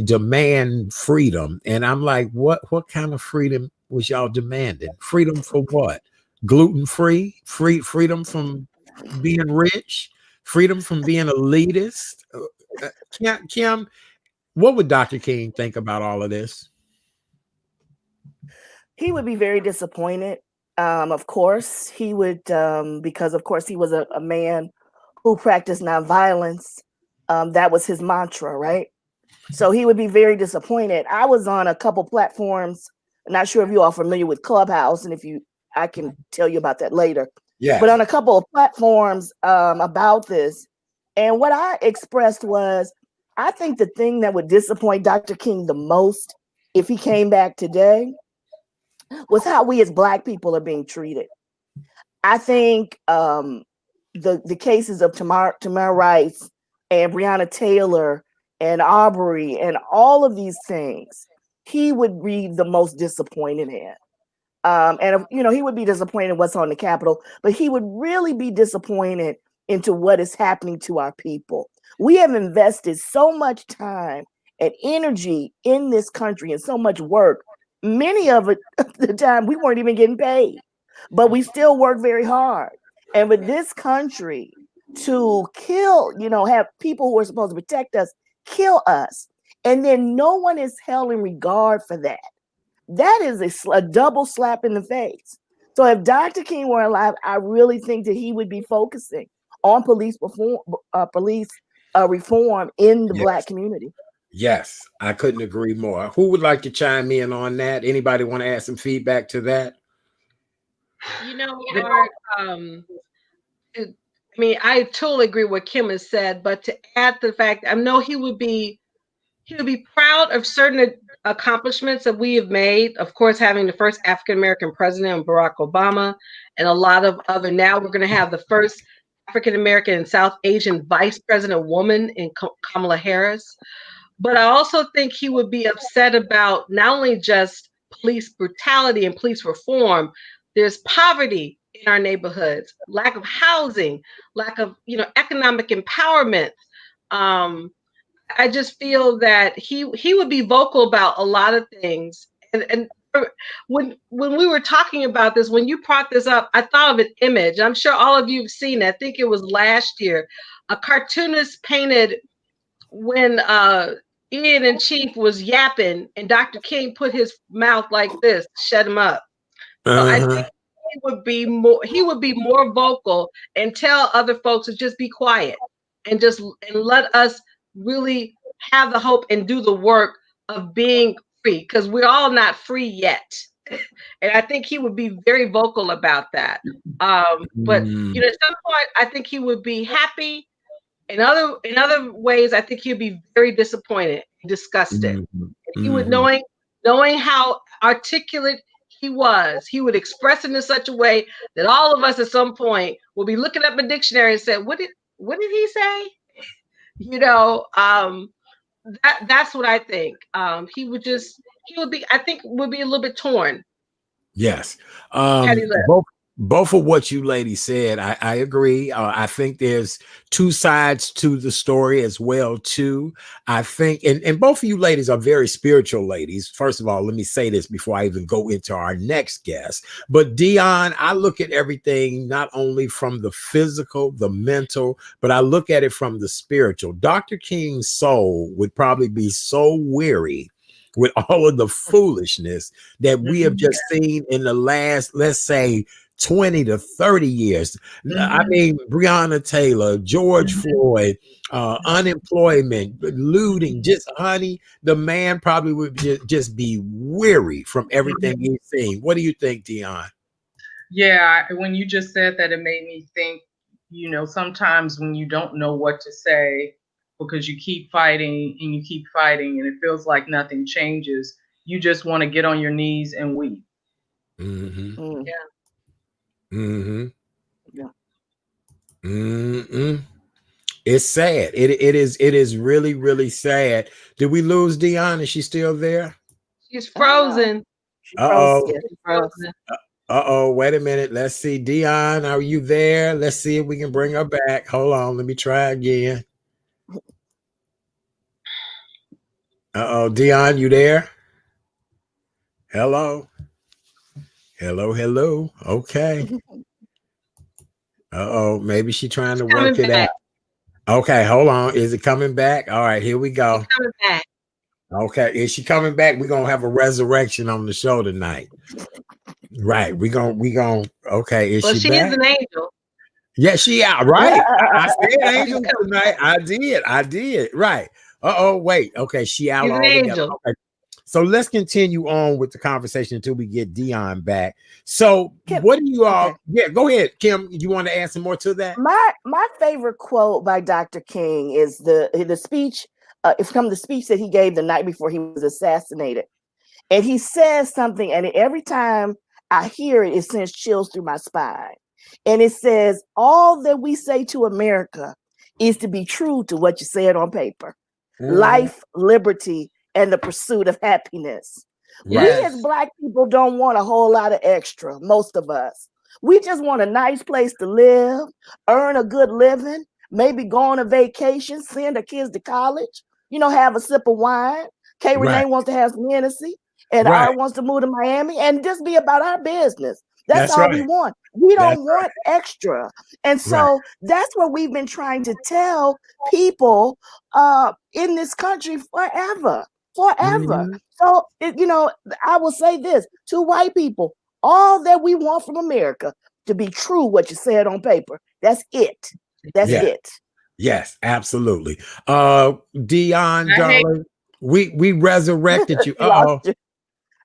B: demand freedom. And I'm like, what kind of freedom was y'all demanding? Freedom for what? Gluten-free? Freedom from being rich? Freedom from being elitist? Kim, what would Dr. King think about all of this?
A: He would be very disappointed. Of course, he would, because of course he was a man who practiced nonviolence. That was his mantra, right? So he would be very disappointed. I was on a couple platforms. I'm not sure if you all are familiar with Clubhouse, and I can tell you about that later.
B: Yeah.
A: But on a couple of platforms about this, and what I expressed was, I think the thing that would disappoint Dr. King the most if he came back today was how we as Black people are being treated. I think the cases of Tamar Rice and Breonna Taylor and Aubrey and all of these things, he would be the most disappointed in. And he would be disappointed in what's on the Capitol, but he would really be disappointed into what is happening to our people. We have invested so much time and energy in this country and so much work. Many of it, the time we weren't even getting paid, but we still work very hard. And with this country to kill, have people who are supposed to protect us, kill us. And then no one is held in regard for that. That is a double slap in the face. So if Dr. King were alive, I really think that he would be focusing on police reform in the Black
B: Yes.
A: community.
B: Yes, I couldn't agree more. Who would like to chime in on that? Anybody want to add some feedback to that?
D: You know, Art, I mean, I totally agree with what Kim has said, but to add the fact, I know he would be proud of certain accomplishments that we have made. Of course, having the first African American president, Barack Obama, and a lot of other. Now we're going to have the first African American and South Asian vice president woman in Kamala Harris. But I also think he would be upset about not only just police brutality and police reform. There's poverty in our neighborhoods, lack of housing, lack of economic empowerment. I just feel that he would be vocal about a lot of things. And when we were talking about this, when you brought this up, I thought of an image. I'm sure all of you have seen it. I think it was last year. A cartoonist painted when Ian and Chief was yapping and Dr. King put his mouth like this, shut him up. So I think he would be more vocal and tell other folks to just be quiet and let us really have the hope and do the work of being free, because we're all not free yet. And I think he would be very vocal about that. But at some point, I think he would be happy. In other ways, I think he'd be very disappointed, disgusted. He would knowing how articulate he would express it in such a way that all of us at some point will be looking up a dictionary and say, what did he say? That's what I think. He would be a little bit torn.
B: Yes. Both of what you ladies said, I agree. I think there's two sides to the story as well, too. I think, and both of you ladies are very spiritual ladies. First of all, let me say this before I even go into our next guest. But Dion, I look at everything not only from the physical, the mental, but I look at it from the spiritual. Dr. King's soul would probably be so weary with all of the foolishness that we have just seen in the last, let's say, 20 to 30 years. I mean, Breonna Taylor, George Floyd, unemployment, looting, just honey, the man probably would just be weary from everything he's seen. What do you think, Dion?
C: Yeah, when you just said that, it made me think, sometimes when you don't know what to say because you keep fighting and it feels like nothing changes, you just want to get on your knees and weep.
D: Yeah.
B: It's sad. It is really, really sad. Did we lose Dion? Is she still there?
D: She's frozen.
B: Wait a minute. Let's see. Dion, are you there? Let's see if we can bring her back. Hold on. Let me try again. Dion, you there? Hello. Okay. Maybe she's trying to work it out. Okay, hold on. Is it coming back? All right, here we go.
D: It's coming back.
B: Okay, is she coming back? We're gonna have a resurrection on the show tonight. Right. We gonna okay. Is she back?
D: Is an angel.
B: Yeah, she out, right? I said angel tonight. I did. Right. Wait. Okay, she out altogether. Okay. So let's continue on with the conversation until we get Dion back. So Kim, what do you all? Okay. Yeah, go ahead, Kim. You want to add some more to that?
A: My favorite quote by Dr. King is the speech. It's from the speech that he gave the night before he was assassinated, and he says something, and every time I hear it, it sends chills through my spine. And it says, "All that we say to America is to be true to what you said on paper: life, liberty, and the pursuit of happiness." Yes. We as Black people don't want a whole lot of extra, most of us. We just want a nice place to live, earn a good living, maybe go on a vacation, send our kids to college, have a sip of wine. Kay Renee wants to have some Hennessy, and Art wants to move to Miami, and just be about our business. That's all we want. We don't want extra. And so that's what we've been trying to tell people in this country forever. forever.
B: Mhm.
A: So, I will say this to white people: all that we want from America to be true, what you said on paper. That's it. That's
B: Yeah.
A: it.
B: Yes, absolutely. Dion,
C: I hate
B: darling, we resurrected you.
A: We lost
B: Uh-oh.
A: you.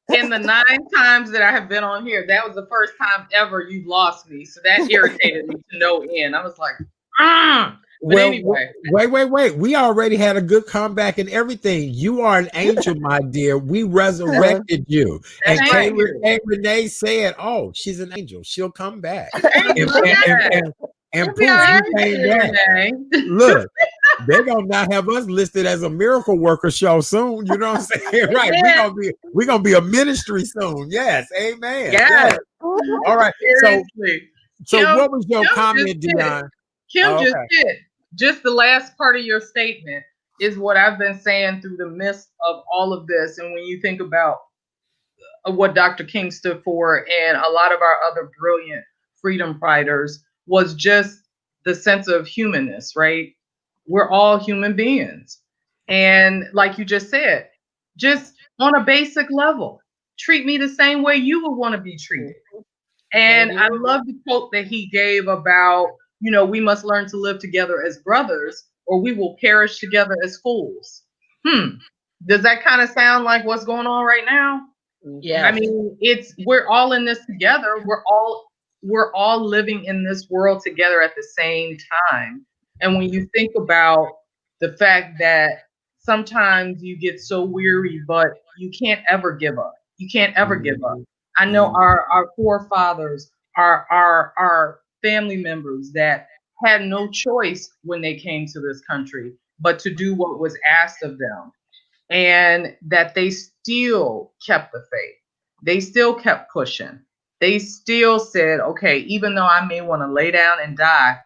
C: in the 9 times that I have been on here, that was the first time ever you've lost me. So that irritated me to no end. I was like, ah. But
B: Well,
C: anyway,
B: wait. We already had a good comeback and everything. You are an angel, my dear. We resurrected you. And
C: thank you.
B: K. Renee said, oh, she's an angel. She'll come back.
C: I
B: And
C: love
B: and and,
C: that.
B: and, and
D: You'll be
B: poof,
D: all
B: you
D: right.
C: Thank
B: came
C: you,
B: back.
C: Renee.
B: Look, they're gonna not have us listed as a miracle worker show soon. You know what I'm saying? Right.
D: Yeah.
B: We're gonna be a ministry soon. Yes, amen.
D: Yes.
B: Yes. All right.
C: Seriously.
B: So
C: Kim,
B: what was your
C: Kim
B: comment,
C: just hit it.
B: Dion?
C: Kim
B: Oh,
C: just
B: okay.
C: hit. Just the last part of your statement is what I've been saying through the midst of all of this. And when you think about what Dr. King stood for and a lot of our other brilliant freedom fighters, was just the sense of humanness, right? We're all human beings. And like you just said, just on a basic level, treat me the same way you would want to be treated. And I love the quote that he gave about, we must learn to live together as brothers or we will perish together as fools. Does that kind of sound like what's going on right now? I
D: Yes.
C: mean, we're all in this together. We're all living in this world together at the same time. And when you think about the fact that sometimes you get so weary, but you can't ever give up. You can't ever give up. I know our forefathers, our family members that had no choice when they came to this country, but to do what was asked of them, and that they still kept the faith. They still kept pushing. They still said, okay, even though I may want to lay down and die,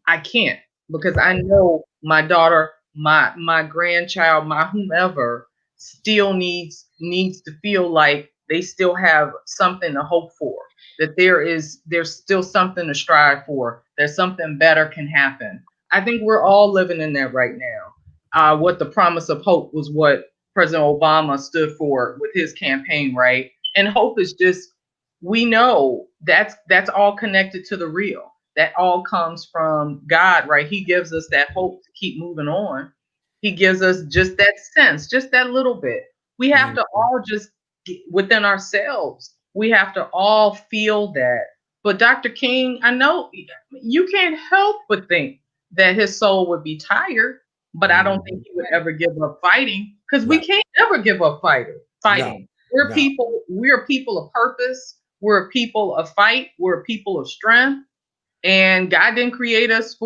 C: I can't, because I know my daughter, my grandchild, my whomever still needs to feel like they still have something to hope for, that there's still something to strive for, there's something better can happen. I think we're all living in that right now. What the promise of hope was, what President Obama stood for with his campaign, right? And hope is just, we know that's all connected to the real. That all comes from God, right? He gives us that hope to keep moving on. He gives us just that sense, just that little bit. We have to all just within ourselves, we have to all feel that. But Dr. King, I know you can't help but think that his soul would be tired, but I don't think he would ever give up fighting, because we can't ever give up fighting. We're people, we're a people of purpose, we're a people of fight, we're a people of strength. And God didn't create us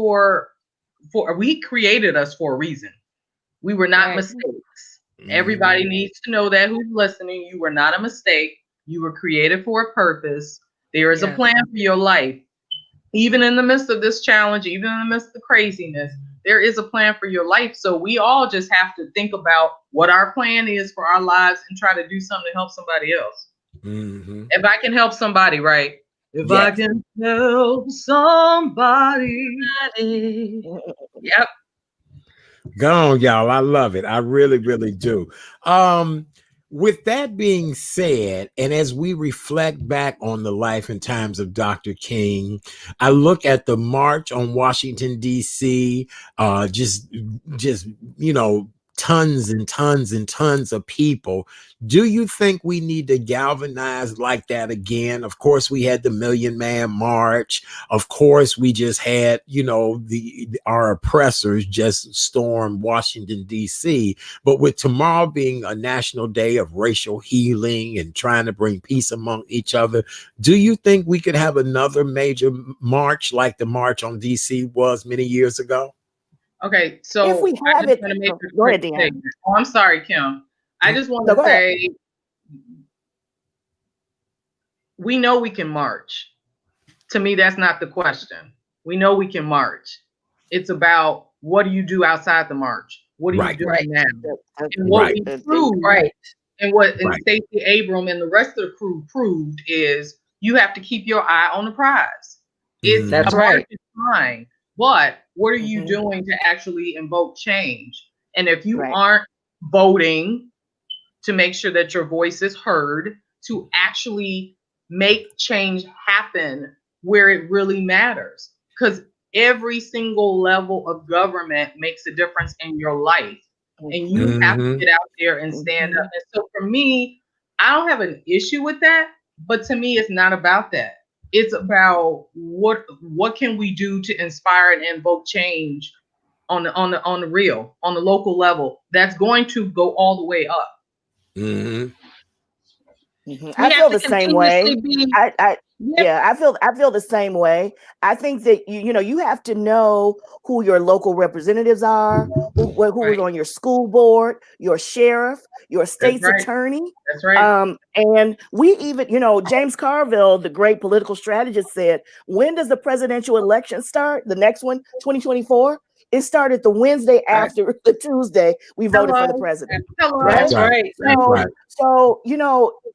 C: we created us for a reason. We were not mistakes. Everybody needs to know that, who's listening. You were not a mistake. You were created for a purpose. There is a plan for your life. Even in the midst of this challenge, even in the midst of the craziness, there is a plan for your life. So we all just have to think about what our plan is for our lives and try to do something to help somebody else. If I can help somebody, right? If I can help somebody. Yep.
B: Go on, y'all. I love it. I really, really do. With that being said, and as we reflect back on the life and times of Dr. King, I look at the march on Washington, D.C., just, tons and tons and tons of people. Do you think we need to galvanize like that again? Of course, we had the Million Man March. Of course, we just had, our oppressors just storm Washington, D.C. But with tomorrow being a national day of racial healing and trying to bring peace among each other, do you think we could have another major march like the March on D.C. was many years ago?
C: Okay, so
A: If we
C: I
A: have
C: just
A: it,
C: want to make a
A: go
C: quick
A: ahead, Deanna.
C: statement. Oh, I'm sorry, Kim. I just want
A: No,
C: to
A: go ahead.
C: say, we know we can march. To me, that's not the question. We know we can march. It's about, what do you do outside the march? What are you doing now? And what we proved, and Stacey Abram and the rest of the crew proved, is you have to keep your eye on the prize. It's
D: That's
C: a
D: right.
C: march is fine, but what are you doing to actually invoke change? And if you aren't voting, to make sure that your voice is heard, to actually make change happen where it really matters. Because every single level of government makes a difference in your life. And you have to get out there and stand up. And so for me, I don't have an issue with that, but to me, it's not about that. It's about what can we do to inspire and invoke change on the real, on the local level, that's going to go all the way up.
A: I feel the same way. I feel the same way. I think that you have to know who your local representatives are, who is on your school board, your sheriff, your state's attorney.
C: That's right.
A: And we even, James Carville, the great political strategist, said, when does the presidential election start? The next one, 2024? It started the Wednesday after the Tuesday we voted for the president.
D: Right? That's right.
A: So,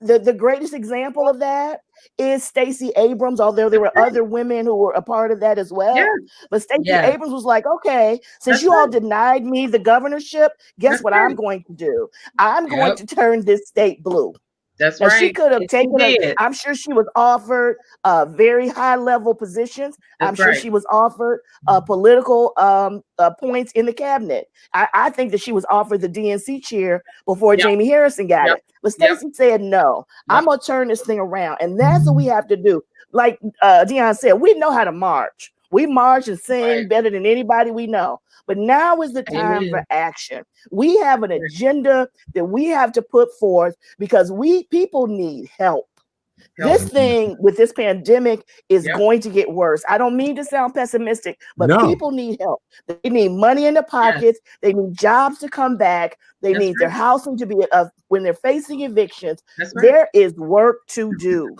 A: the greatest example of that is Stacey Abrams, although there were other women who were a part of that as well.
C: Yeah.
A: But Stacey Abrams was like, okay, since you all denied me the governorship, guess what I'm going to do? I'm going to turn this state blue.
C: That's
A: now,
C: right.
A: She could have taken it. I'm sure she was offered very high level positions. I'm sure she was offered political points in the cabinet. I think that she was offered the DNC chair before Jamie Harrison got it. But Stacey said, no, I'm going to turn this thing around. And that's what we have to do. Like Dion said, we know how to march. We march and sing better than anybody we know. But now is the time for action. We have an agenda that we have to put forth because people need help. This thing with this pandemic is going to get worse. I don't mean to sound pessimistic, but people need help. They need money in their pockets. They need jobs to come back. They need their housing to be when they're facing evictions. There is work to do.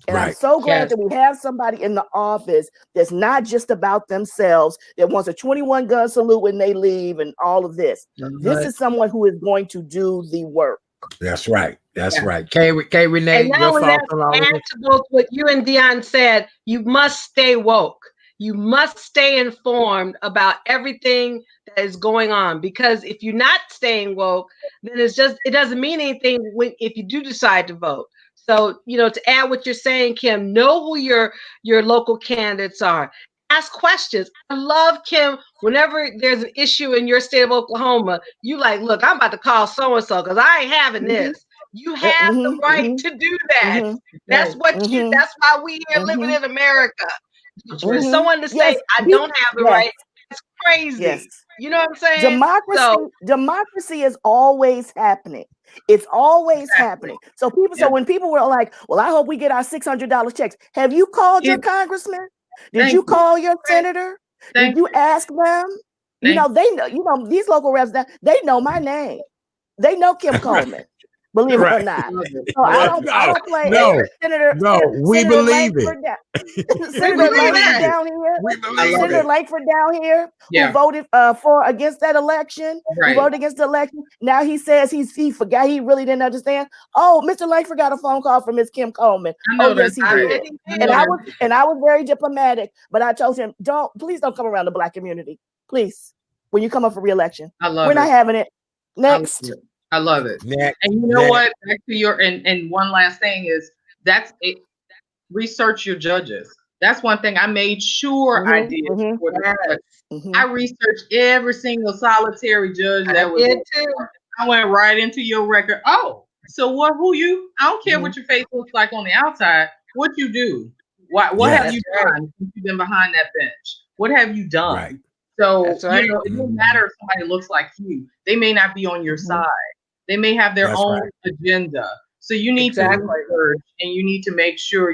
A: And I'm so glad that we have somebody in the office that's not just about themselves, that wants a 21 gun salute when they leave and all of this. This is someone who is going to do the work.
B: That's right. That's right. K Renee,
D: and now that's to what you and Dion said. You must stay woke. You must stay informed about everything that is going on, because if you're not staying woke, then it doesn't mean anything if you do decide to vote. So, to add what you're saying, Kim, know who your local candidates are. Ask questions. I love, Kim, whenever there's an issue in your state of Oklahoma, you like, look, I'm about to call so-and-so because I ain't having this. You have the right to do that. That's what that's why we here living in America. For someone to say, I don't have the right, it's crazy. You know what I'm saying?
A: Democracy is always happening. It's always happening. So when people were like, well, I hope we get our $600 checks. Have you called your congressman? Did you call your senator? Did you ask them? They know, these local reps, they know my name. They know Kim Coleman. Believe it or not. So I don't play Senator.
B: We believe it.
A: Senator Langford down here, who voted against that election, who voted against the election. Now he says he forgot, he really didn't understand. Oh, Mr. Langford got a phone call from Ms. Kim Coleman. Oh, yes, he did. And I was very diplomatic, but I told him, please don't come around the Black community. Please, when you come up for re-election. We're not having it. Next.
C: I love it. And you know what? Back to your and one last thing is research your judges. That's one thing I made sure I did. I researched every single solitary judge that was. I went right into your record. Oh, so who you? I don't care what your face looks like on the outside. What you do? What have you done since you've been behind that bench? What have you done?
B: Right.
C: So it doesn't matter if somebody looks like you. They may not be on your side. They may have their own agenda. So you need to research and you need to make sure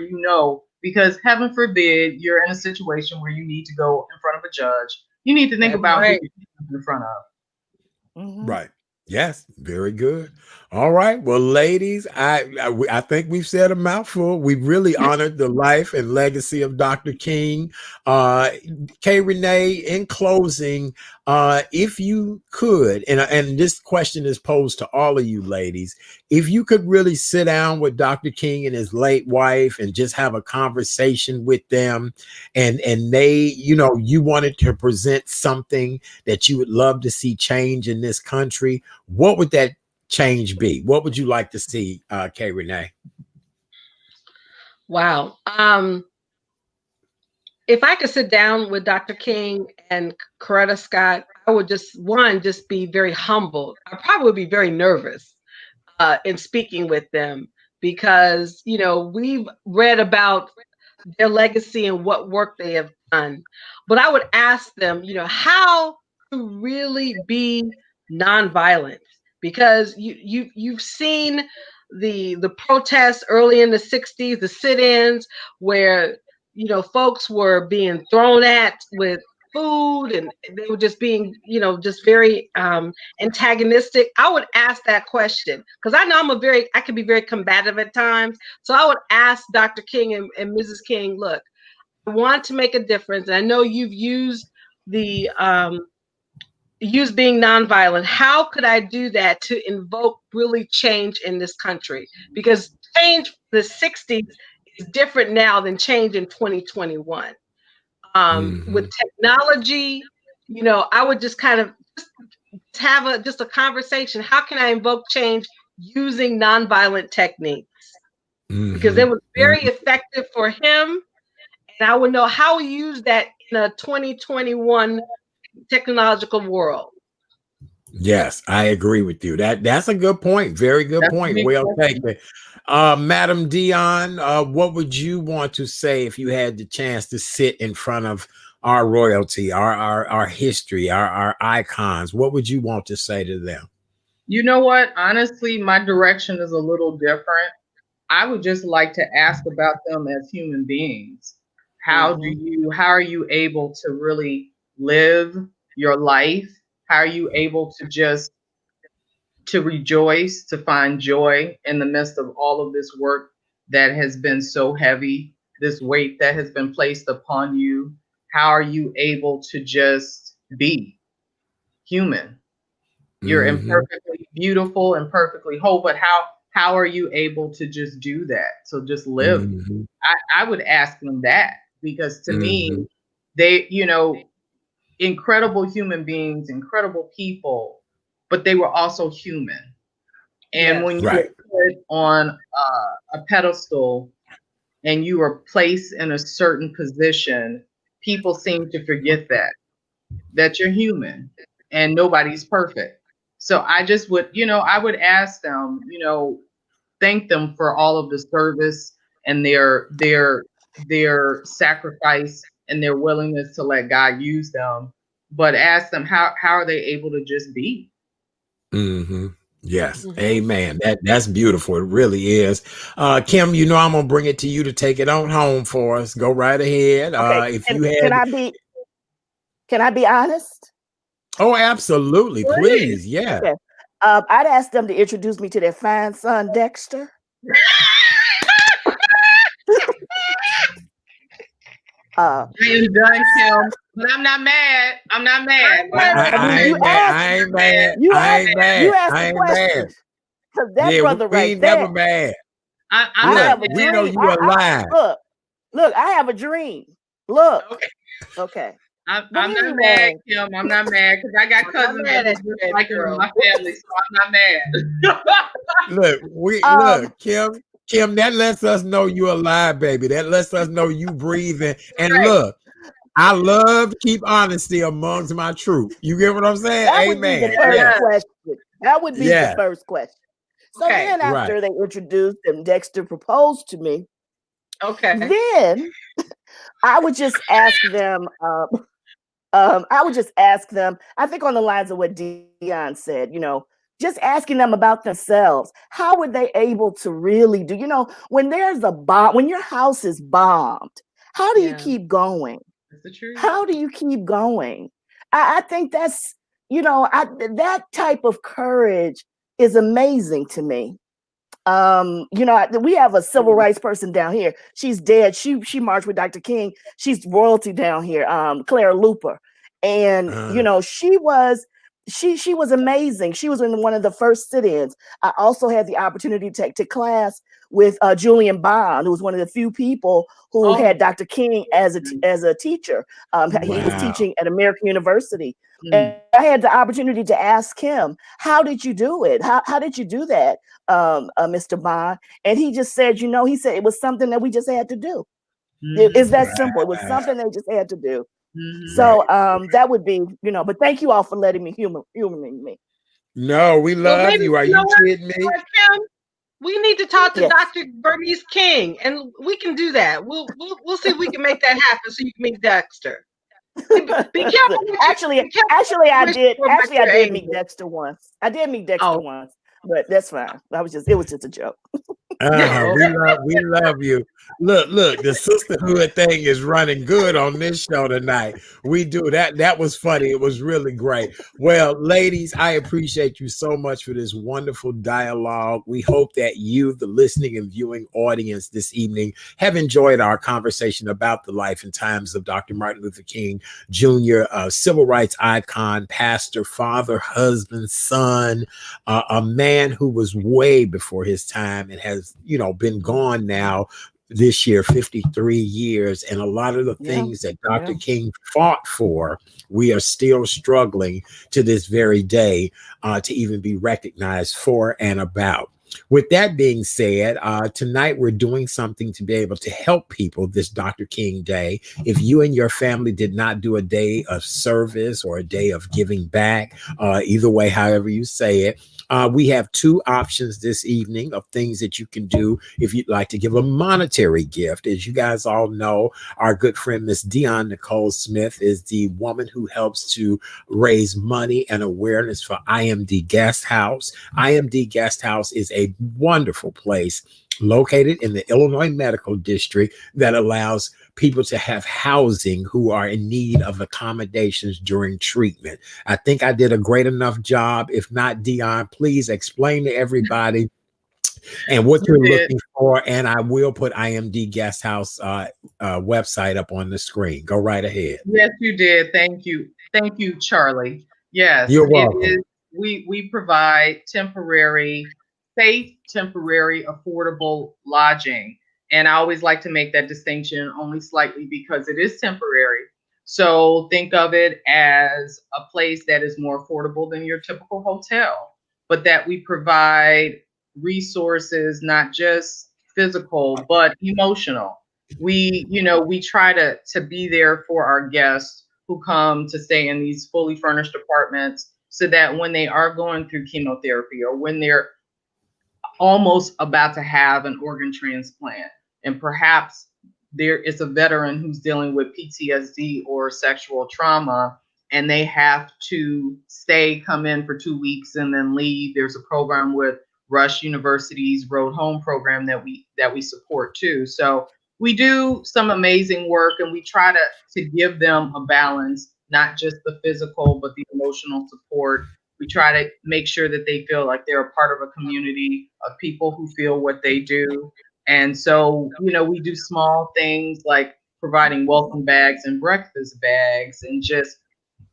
C: because heaven forbid you're in a situation where you need to go in front of a judge. You need to think about who you're in front of.
B: Right. Yes, very good. All right. Well, ladies, I think we've said a mouthful. We've really honored the life and legacy of Dr. King. K. Renee, in closing, if you could, and this question is posed to all of you ladies, if you could really sit down with Dr. King and his late wife and just have a conversation with them, and they, you wanted to present something that you would love to see change in this country, what would that change be? What would you like to see, Kay Renee?
D: Wow. If I could sit down with Dr. King and Coretta Scott, I would just be very humbled. I probably would be very nervous in speaking with them because, we've read about their legacy and what work they have done. But I would ask them, how to really be nonviolent, because you've seen the protests early in the 60s, the sit-ins where folks were being thrown at with food and they were just being just very antagonistic. I would ask that question because I know I can be very combative at times. So I would ask Dr. King and Mrs. King, look, I want to make a difference. And I know you've used the use being nonviolent. How could I do that to invoke really change in this country? Because change from the 60s is different now than change in 2021. With technology, I would just kind of just have a conversation. How can I invoke change using nonviolent techniques? Because it was very effective for him. And I would know how we use that in a 2021 technological world.
B: Yes, I agree with you. That's a good point. Very good point. Well taken. Madam Dion, what would you want to say if you had the chance to sit in front of our royalty, our history, our icons? What would you want to say to them?
C: You know what? Honestly, my direction is a little different. I would just like to ask about them as human beings. How are you able to really live your life? How are you able to rejoice, to find joy in the midst of all of this work that has been so heavy, this weight that has been placed upon you? How are you able to just be human? You're imperfectly beautiful and perfectly whole, but how are you able to just do that? So just live. I would ask them that, because to me, they, incredible human beings, incredible people, but they were also human. And when you get put on a pedestal and you are placed in a certain position, people seem to forget that you're human and nobody's perfect. So I just would, I would ask them, thank them for all of the service and their sacrifice and their willingness to let God use them. But ask them how are they able to just be?
B: Yes. Amen. That's beautiful. It really is. Kim, I'm gonna bring it to you to take it on home for us. Go right ahead.
A: Okay.
B: If you had
A: can I be honest?
B: Oh, absolutely. Please. Yeah.
A: Okay. I'd ask them to introduce me to their fine son, Dexter.
C: I am done, Kim. But I'm not mad. I'm not mad.
B: I ain't mad.
A: You
B: I ain't mad.
A: You asked
B: I
A: the
B: ain't
A: question.
B: mad.
A: Because that brother
B: we
A: right
B: ain't
A: there.
B: never mad.
C: We
B: know you alive.
A: Look, I have a dream. Look. Okay.
C: I'm not mad, Kim. I'm not mad because I got cousins that are just like in my family, so I'm not mad.
B: Look, Kim, that lets us know you're alive, baby. That lets us know you breathing. And look, I love to keep honesty amongst my troop. You get what I'm saying?
A: That would be the first question. That would be the first question. So then after they introduced him, Dexter proposed to me.
D: Okay.
A: Then I would just ask them, I think on the lines of what Dion said, just asking them about themselves. How were they able to really do, when there's a bomb, when your house is bombed, how do you keep going?
C: That's the truth.
A: How do you keep going? I think that's, that type of courage is amazing to me. We have a civil rights person down here. She's dead. She marched with Dr. King. She's royalty down here, Clara Looper. And, she was amazing. She was in one of the first sit-ins. I also had the opportunity to take to class with Julian Bond, who was one of the few people who had Dr. King as a teacher. He was teaching at American University. And I had the opportunity to ask him, how did you do it? How did you do that, Mr. Bond? And he just said, he said it was something that we just had to do. It's that simple. It was something they just had to do. So that would be, but thank you all for letting me humoring me.
B: No, we love you. Are you kidding me?
D: Kim, we need to talk to Dr. Bernice King, and we can do that. We'll see if we can make that happen so you can meet Dexter. Be careful.
A: Actually, I did meet Dexter once. I did meet Dexter once, but that's fine. It was just a joke.
B: We love you. Look, the sisterhood thing is running good on this show tonight. We do that. That was funny. It was really great. Well, ladies, I appreciate you so much for this wonderful dialogue. We hope that you, the listening and viewing audience this evening, have enjoyed our conversation about the life and times of Dr. Martin Luther King Jr., civil rights icon, pastor, father, husband, son, a man who was way before his time and has been gone now this year, 53 years. And a lot of the things that Dr. King fought for, we are still struggling to this very day to even be recognized for and about. With that being said, tonight we're doing something to be able to help people this Dr. King Day. If you and your family did not do a day of service or a day of giving back, either way, however you say it, we have two options this evening of things that you can do if you'd like to give a monetary gift. As you guys all know, our good friend, Miss Dion Nicole Smith, is the woman who helps to raise money and awareness for IMD Guest House. IMD Guest House is a wonderful place located in the Illinois Medical District that allows people to have housing who are in need of accommodations during treatment. I think I did a great enough job. If not, Dion, please explain to everybody and what you're looking for. And I will put IMD Guest House website up on the screen. Go right ahead.
C: Yes, you did. Thank you. Thank you, Charlie. Yes,
B: you're welcome.
C: We provide safe, temporary, affordable lodging. And I always like to make that distinction only slightly because it is temporary. So think of it as a place that is more affordable than your typical hotel, but that we provide resources, not just physical, but emotional. We try to be there for our guests who come to stay in these fully furnished apartments so that when they are going through chemotherapy or when they're almost about to have an organ transplant, and perhaps there is a veteran who's dealing with PTSD or sexual trauma, and they have to come in for 2 weeks and then leave. There's a program with Rush University's Road Home program that we support too. So we do some amazing work, and we try to give them a balance, not just the physical, but the emotional support. We try to make sure that they feel like they're a part of a community of people who feel what they do. And so, we do small things like providing welcome bags and breakfast bags, and just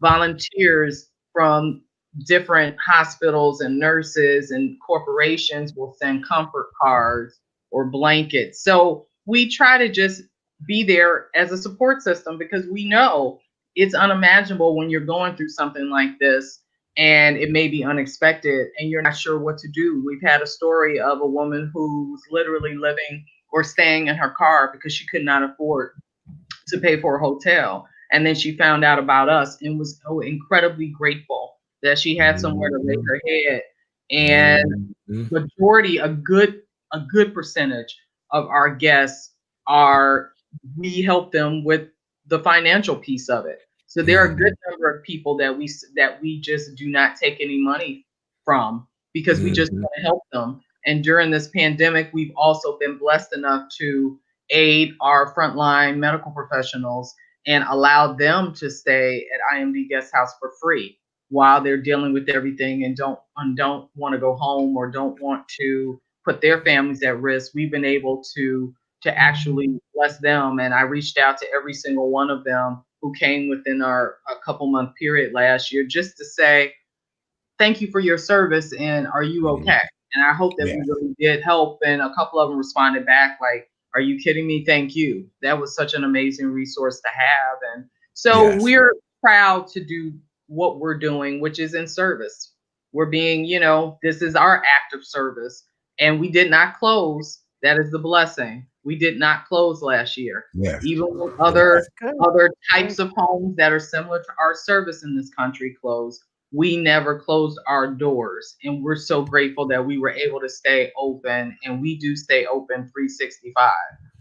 C: volunteers from different hospitals and nurses and corporations will send comfort cards or blankets. So we try to just be there as a support system, because we know it's unimaginable when you're going through something like this and it may be unexpected and you're not sure what to do. We've had a story of a woman who was literally living or staying in her car because she could not afford to pay for a hotel. And then she found out about us and was so incredibly grateful that she had somewhere to lay her head. And majority, a good percentage of our guests we help them with the financial piece of it. So there are a good number of people that we just do not take any money from, because we just want to help them. And during this pandemic, we've also been blessed enough to aid our frontline medical professionals and allow them to stay at IMD Guest House for free while they're dealing with everything and don't want to go home or don't want to put their families at risk. We've been able to actually bless them. And I reached out to every single one of them who came within a couple month period last year, just to say, thank you for your service, and are you okay? And I hope that we really did help. And a couple of them responded back like, "Are you kidding me? Thank you. That was such an amazing resource to have." And so we're proud to do what we're doing, which is in service. We're being, this is our act of service. And we did not close. That is the blessing. We did not close last year. Even with other types of homes that are similar to our service in this country closed, we never closed our doors. And we're so grateful that we were able to stay open, and we do stay open 365.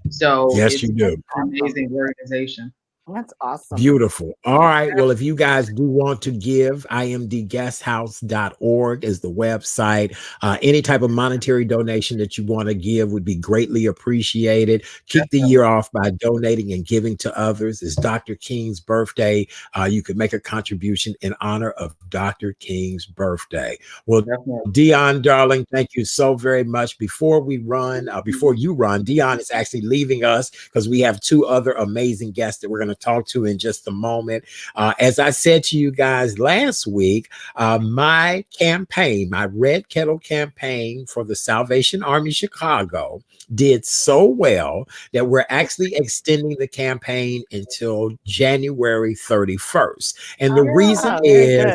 C: So
B: yes, you do.
C: An amazing organization.
A: That's awesome.
B: Beautiful. All right. Well, if you guys do want to give, imdguesthouse.org is the website. Any type of monetary donation that you want to give would be greatly appreciated. Kick the year off by donating and giving to others. It's Dr. King's birthday. You could make a contribution in honor of Dr. King's birthday. Well, Dion, darling, thank you so very much. Before you run, Dion is actually leaving us because we have two other amazing guests that we're going to talk to in just a moment. As I said to you guys last week, my campaign, my Red Kettle campaign for the Salvation Army Chicago did so well that we're actually extending the campaign until January 31st. And the reason is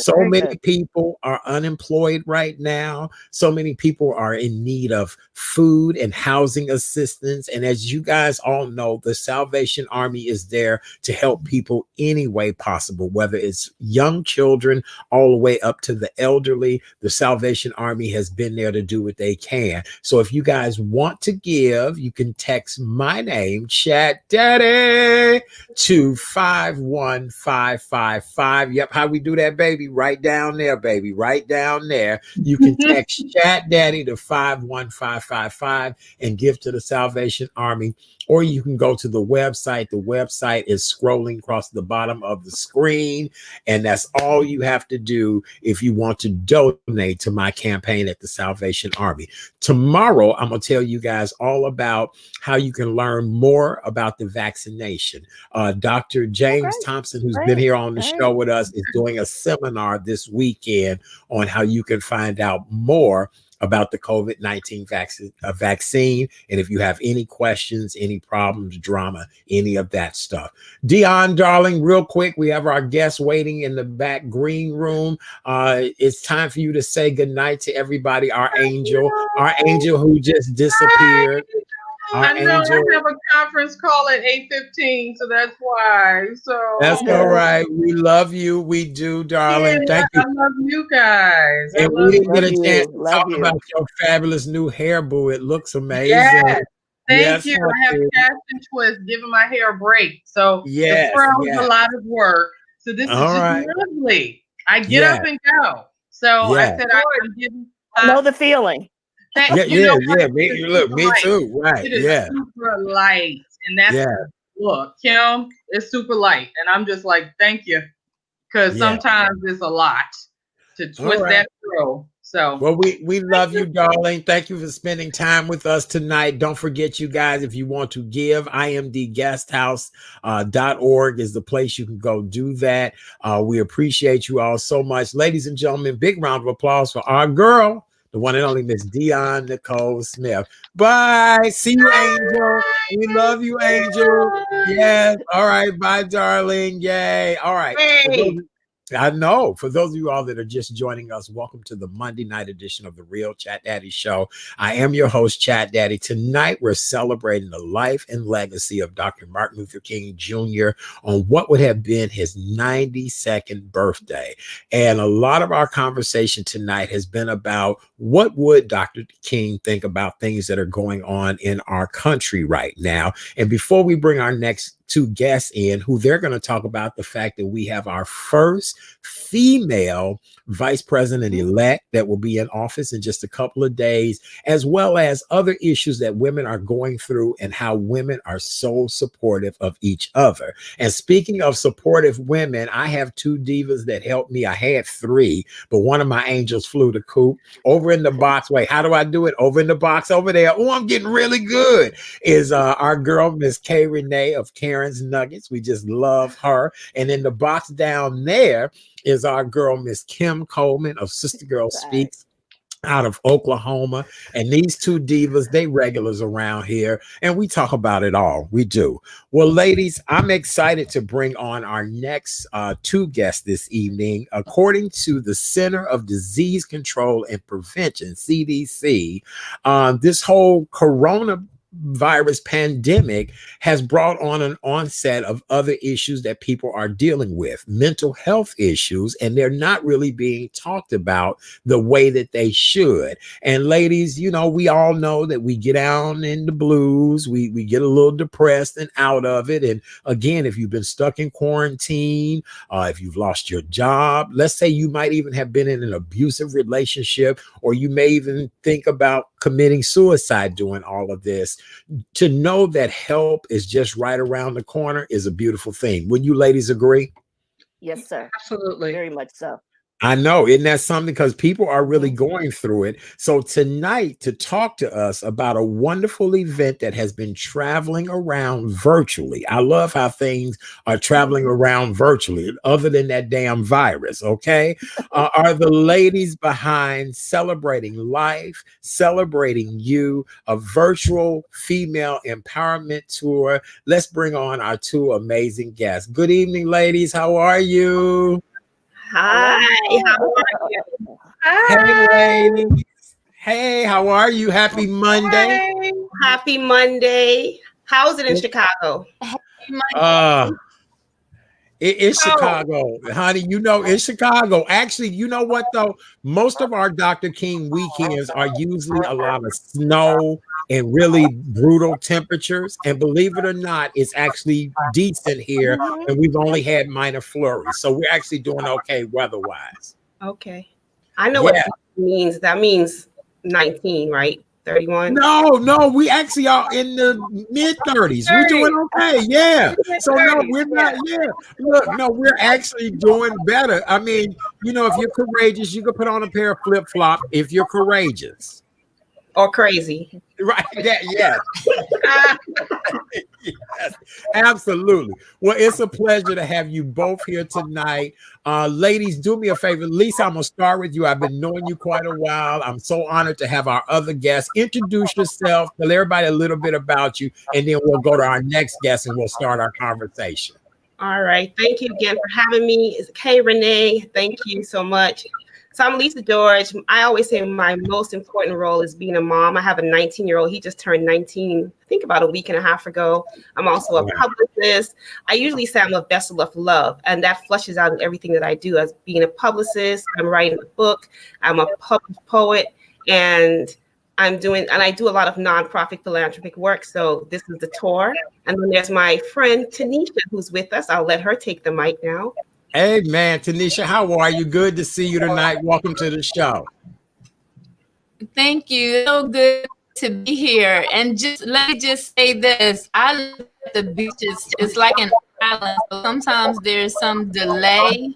B: so many people are unemployed right now. So many people are in need of food and housing assistance. And as you guys all know, the Salvation Army is there to help people any way possible, whether it's young children all the way up to the elderly. The Salvation Army has been there to do what they can. So if you guys want to give, you can text my name, Chat Daddy, to 51555. Yep, how we do that, baby? Right down there, baby. Right down there. You can text Chat Daddy to 51555 and give to the Salvation Army. Or you can go to the website. The website is scrolling across the bottom of the screen. And that's all you have to do if you want to donate to my campaign at the Salvation Army. Tomorrow, I'm going to tell you guys all about how you can learn more about the vaccination. Dr. James Thompson, who's been here on the show with us, is doing a seminar this weekend on how you can find out more about the COVID-19 vaccine. And if you have any questions, any problems, drama, any of that stuff. Dion, darling, real quick, we have our guests waiting in the back green room. It's time for you to say goodnight to everybody. Our angel who just disappeared.
C: I know I have a conference call at 8:15, so that's why. So
B: that's all right. We love you. We do, darling. Thank you.
C: I love you guys.
B: And we didn't get a chance to talk about your fabulous new hair, boo. It looks amazing.
C: Yes. Thank you. I have cast and twist, giving my hair a break. So the fro is a lot of work. So this is just lovely. I get up and go. So I said I'm giving.
A: I know the feeling.
B: Me too. Right.
C: It is super light. And that's the look. Kim, it's super light. And I'm just like, thank you. Because sometimes it's a lot to twist that through. So
B: well, we love you, darling. Thank you for spending time with us tonight. Don't forget, you guys, if you want to give, imdguesthouse.org is the place you can go do that. We appreciate you all so much. Ladies and gentlemen, big round of applause for our girl, the one and only Miss Dion Nicole Smith. Bye. See you, Angel. We love you, Angel. Yes. All right. Bye, darling. Yay. All right.
C: Hey.
B: I know. For those of you all that are just joining us, welcome to the Monday night edition of the Real Chat Daddy Show. I am your host, Chat Daddy. Tonight, we're celebrating the life and legacy of Dr. Martin Luther King Jr. on what would have been his 92nd birthday. And a lot of our conversation tonight has been about what would Dr. King think about things that are going on in our country right now. And before we bring our next two guests in, who they're going to talk about the fact that we have our first female vice president-elect that will be in office in just a couple of days, as well as other issues that women are going through and how women are so supportive of each other. And speaking of supportive women, I have two divas that helped me. I had three, but one of my angels flew the coop. Over in the box, wait, how do I do it? Over in the box over there. Oh, I'm getting really good. Is our girl, Miss K. Renee of Karen's Nuggets. We just love her. And in the box down there is our girl, Miss Kim Coleman of Sister Girl Speaks. out of Oklahoma. And these two divas, they regulars around here, and we talk about it all. We do. Well, ladies, I'm excited to bring on our next two guests this evening. According to the Center of Disease Control and Prevention, CDC, this whole coronavirus pandemic has brought on an onset of other issues that people are dealing with, mental health issues, and they're not really being talked about the way that they should. And ladies, you know, we all know that we get down in the blues, we get a little depressed and out of it. And again, if you've been stuck in quarantine, if you've lost your job, let's say you might even have been in an abusive relationship, or you may even think about committing suicide doing all of this, to know that help is just right around the corner is a beautiful thing. Would you ladies agree?
A: Yes, sir.
D: Absolutely.
A: Very much so.
B: I know, isn't that something? Because people are really going through it. So tonight, to talk to us about a wonderful event that has been traveling around virtually. I love how things are traveling around virtually, other than that damn virus, okay? Are the ladies behind Celebrating Life, Celebrating You, a virtual female empowerment tour. Let's bring on our two amazing guests. Good evening, ladies. How are you?
E: Hi, how are you?
B: Hey, ladies. Hey, how are you? Happy Monday.
D: Hey.
E: Happy Monday. How's it in Chicago?
B: It's Chicago, honey. You know, it's Chicago. Actually, you know what, though? Most of our Dr. King weekends are usually a lot of snow and really brutal temperatures. And believe it or not, it's actually decent here. And we've only had minor flurries. So we're actually doing okay weather-wise.
E: Okay. I know what that means. That means 19, right? 31?
B: No, we actually are in the mid-30s. We're doing okay, yeah. So no, we're not, yeah. Look, no, we're actually doing better. I mean, you know, if you're courageous, you can put on a pair of flip-flops if you're courageous.
E: Or crazy.
B: Right, yes. Yes, absolutely. Well, it's a pleasure to have you both here tonight. Ladies, do me a favor. Lisa, I'm going to start with you. I've been knowing you quite a while. I'm so honored to have our other guests. Introduce yourself, tell everybody a little bit about you, and then we'll go to our next guest and we'll start our conversation.
E: All right. Thank you again for having me. It's Kay Renee. Thank you so much. So I'm Lisa George. I always say my most important role is being a mom. I have a 19-year-old. He just turned 19, I think about a week and a half ago. I'm also a publicist. I usually say I'm a vessel of love, and that flushes out in everything that I do. As being a publicist, I'm writing a book. I'm a published poet, and I do a lot of nonprofit philanthropic work. So this is the tour. And then there's my friend Tanisha, who's with us. I'll let her take the mic now.
B: Hey, man, Tanisha, how are you? Good to see you tonight. Welcome to the show.
F: Thank you. So good to be here. And let me just say this. I live at the beaches. It's like an island. So sometimes there's some delay.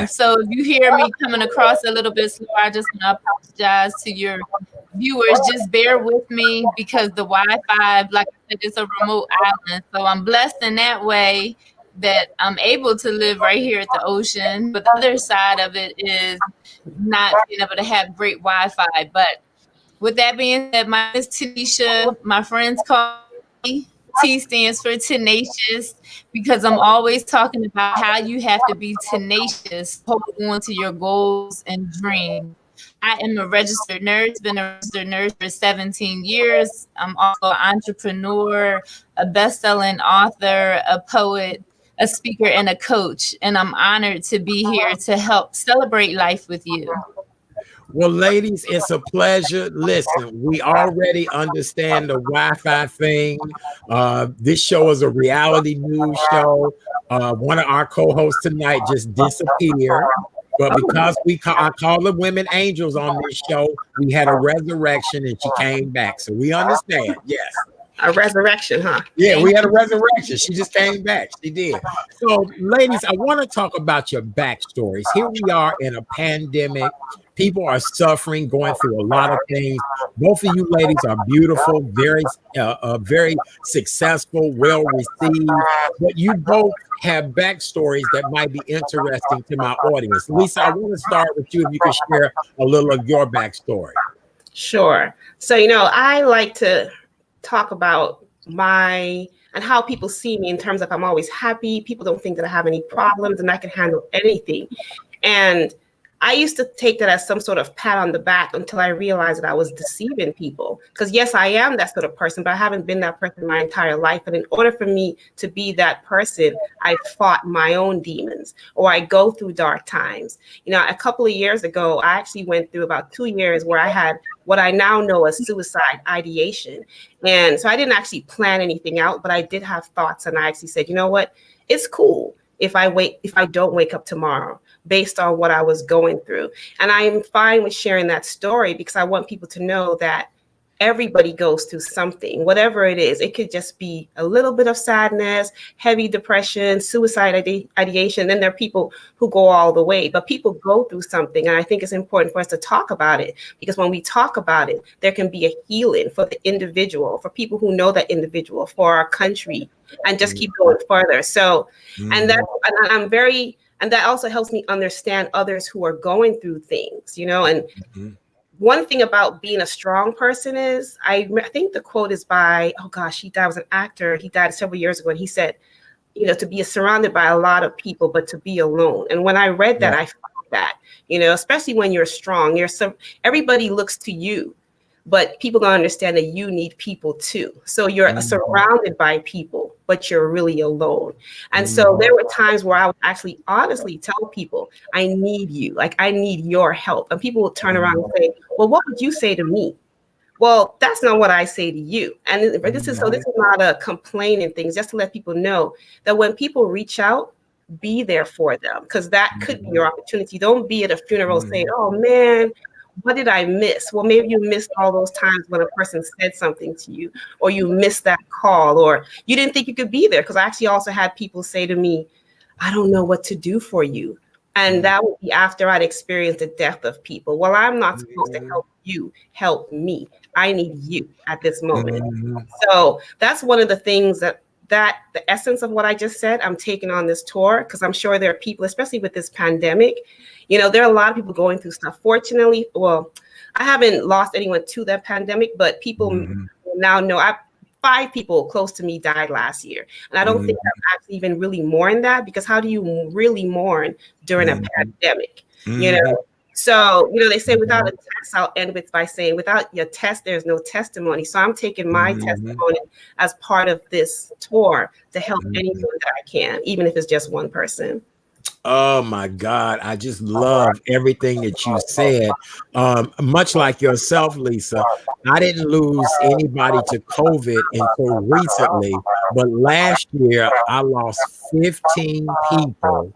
F: So if you hear me coming across a little bit slow, I just want to apologize to your viewers. Just bear with me because the Wi-Fi, like I said, it's a remote island. So I'm blessed in that way, that I'm able to live right here at the ocean. But the other side of it is not being able to have great Wi-Fi. But with that being said, my name is Tanisha. My friends call me T stands for tenacious, because I'm always talking about how you have to be tenacious, hold on to your goals and dreams. I am a registered nurse, been a registered nurse for 17 years. I'm also an entrepreneur, a best-selling author, a poet, a speaker, and a coach. And I'm honored to be here to help celebrate life with you.
B: Well, ladies, it's a pleasure. Listen, we already understand the Wi-Fi thing. This show is a reality news show. One of our co-hosts tonight just disappeared. But because I call them women angels on this show, we had a resurrection and she came back. So we understand, yes.
E: A resurrection, huh?
B: Yeah, we had a resurrection. She just came back. She did. So, ladies, I want to talk about your backstories. Here we are in a pandemic. People are suffering, going through a lot of things. Both of you ladies are beautiful, very successful, well received. But you both have backstories that might be interesting to my audience. Lisa, I want to start with you if you could share a little of your backstory.
E: Sure. So, I like to talk about and how people see me in terms of I'm always happy. People don't think that I have any problems and I can handle anything. And I used to take that as some sort of pat on the back until I realized that I was deceiving people. Because yes, I am that sort of person, but I haven't been that person my entire life. And in order for me to be that person, I fought my own demons, or I go through dark times. A couple of years ago, I actually went through about 2 years where I had what I now know as suicide ideation. And so I didn't actually plan anything out, but I did have thoughts. And I actually said, you know what? It's cool if I don't wake up tomorrow, based on what I was going through. And I'm fine with sharing that story because I want people to know that everybody goes through something, whatever it is. It could just be a little bit of sadness, heavy depression, suicide ideation. Then there are people who go all the way, but people go through something. And I think it's important for us to talk about it, because when we talk about it, there can be a healing for the individual, for people who know that individual, for our country, and just keep going further. So, and that also helps me understand others who are going through things, and one thing about being a strong person is, I think the quote is by, oh gosh, he was an actor. He died several years ago. And he said, to be surrounded by a lot of people, but to be alone. And when I read that, I felt that, especially when you're strong, everybody looks to you, but people don't understand that you need people too. So you're surrounded by people, but you're really alone. And so there were times where I would actually honestly tell people, I need you, like I need your help. And people would turn around and say, well, what would you say to me? Well, that's not what I say to you. And this is not a complaining thing, just to let people know that when people reach out, be there for them, because that could be your opportunity. Don't be at a funeral saying, oh man, what did I miss? Well, maybe you missed all those times when a person said something to you, or you missed that call, or you didn't think you could be there. Because I actually also had people say to me, I don't know what to do for you. And that would be after I'd experienced the death of people. Well, I'm not supposed to help you, help me. I need you at this moment. So that's one of the things that the essence of what I just said, I'm taking on this tour, because I'm sure there are people, especially with this pandemic, there are a lot of people going through stuff. Fortunately, well, I haven't lost anyone to that pandemic, but people now know 5 people close to me died last year. And I don't think I've actually even really mourned that, because how do you really mourn during a pandemic? So, they say without a test, I'll end by saying, without your test, there's no testimony. So I'm taking my testimony as part of this tour to help anyone that I can, even if it's just one person.
B: Oh my God, I just love everything that you said. Much like yourself, Lisa, I didn't lose anybody to COVID until recently, but last year I lost 15 people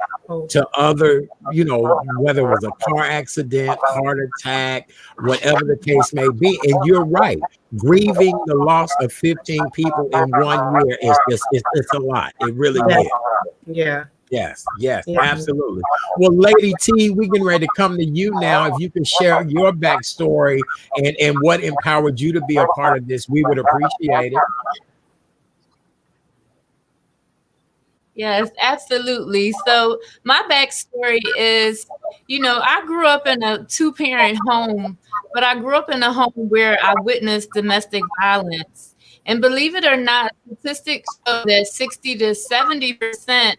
B: to other, whether it was a car accident, heart attack, whatever the case may be. And you're right, grieving the loss of 15 people in 1 year is just, it's a lot. It really is.
E: Yeah.
B: Yes, absolutely. Well, Lady T, we're getting ready to come to you now. If you can share your backstory and what empowered you to be a part of this, we would appreciate it.
F: Yes, absolutely. So my backstory is, I grew up in a 2-parent home, but I grew up in a home where I witnessed domestic violence. And believe it or not, statistics show that 60 to 70%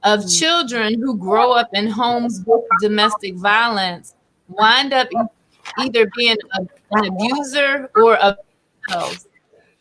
F: of children who grow up in homes with domestic violence wind up either being an abuser or themselves.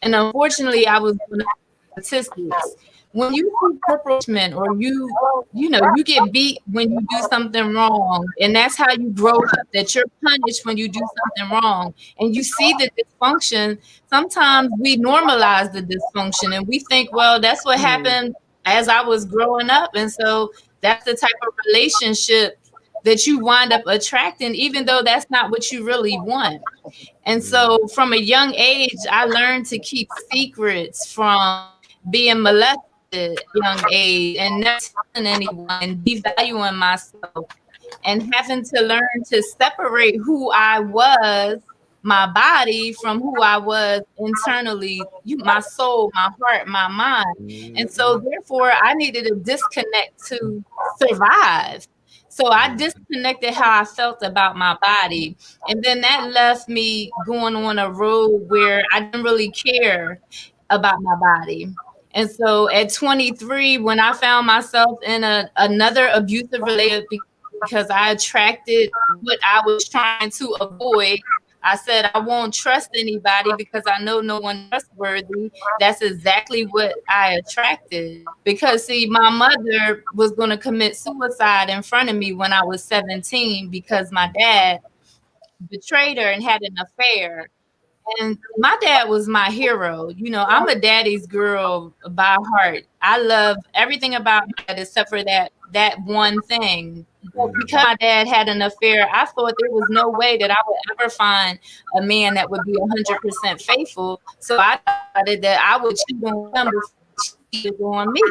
F: And unfortunately, I was one of the statistics. When you see corporation, or you get beat when you do something wrong, and that's how you grow up, that you're punished when you do something wrong, and you see the dysfunction, sometimes we normalize the dysfunction and we think, well, that's what happened as I was growing up. And so that's the type of relationship that you wind up attracting, even though that's not what you really want. And so from a young age, I learned to keep secrets from being molested at a young age, and not telling anyone, and devaluing myself. and having to learn to separate who I was, my body, from who I was internally, my soul, my heart, my mind. And so therefore I needed a disconnect to survive. So I disconnected how I felt about my body. And then that left me going on a road where I didn't really care about my body. And so at 23, when I found myself in another abusive relationship because I attracted what I was trying to avoid, I said, I won't trust anybody because I know no one trustworthy. That's exactly what I attracted. Because, see, my mother was going to commit suicide in front of me when I was 17 because my dad betrayed her and had an affair. And my dad was my hero. You know, I'm a daddy's girl by heart. I love everything about my dad except for that one thing. But because my dad had an affair, I thought there was no way that I would ever find a man that would be 100% faithful. So I decided that I would cheat on him before he cheated on me.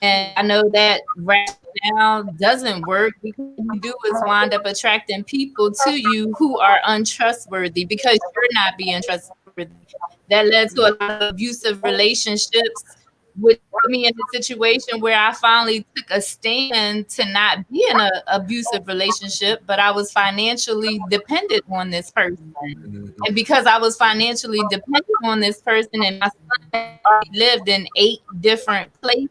F: And I know that rationale doesn't work because what you do is wind up attracting people to you who are untrustworthy because you're not being trustworthy. That led to a lot of abusive relationships, with me in a situation where I finally took a stand to not be in an abusive relationship, but I was financially dependent on this person. And because I was financially dependent on this person, and my son had already lived in 8 different places,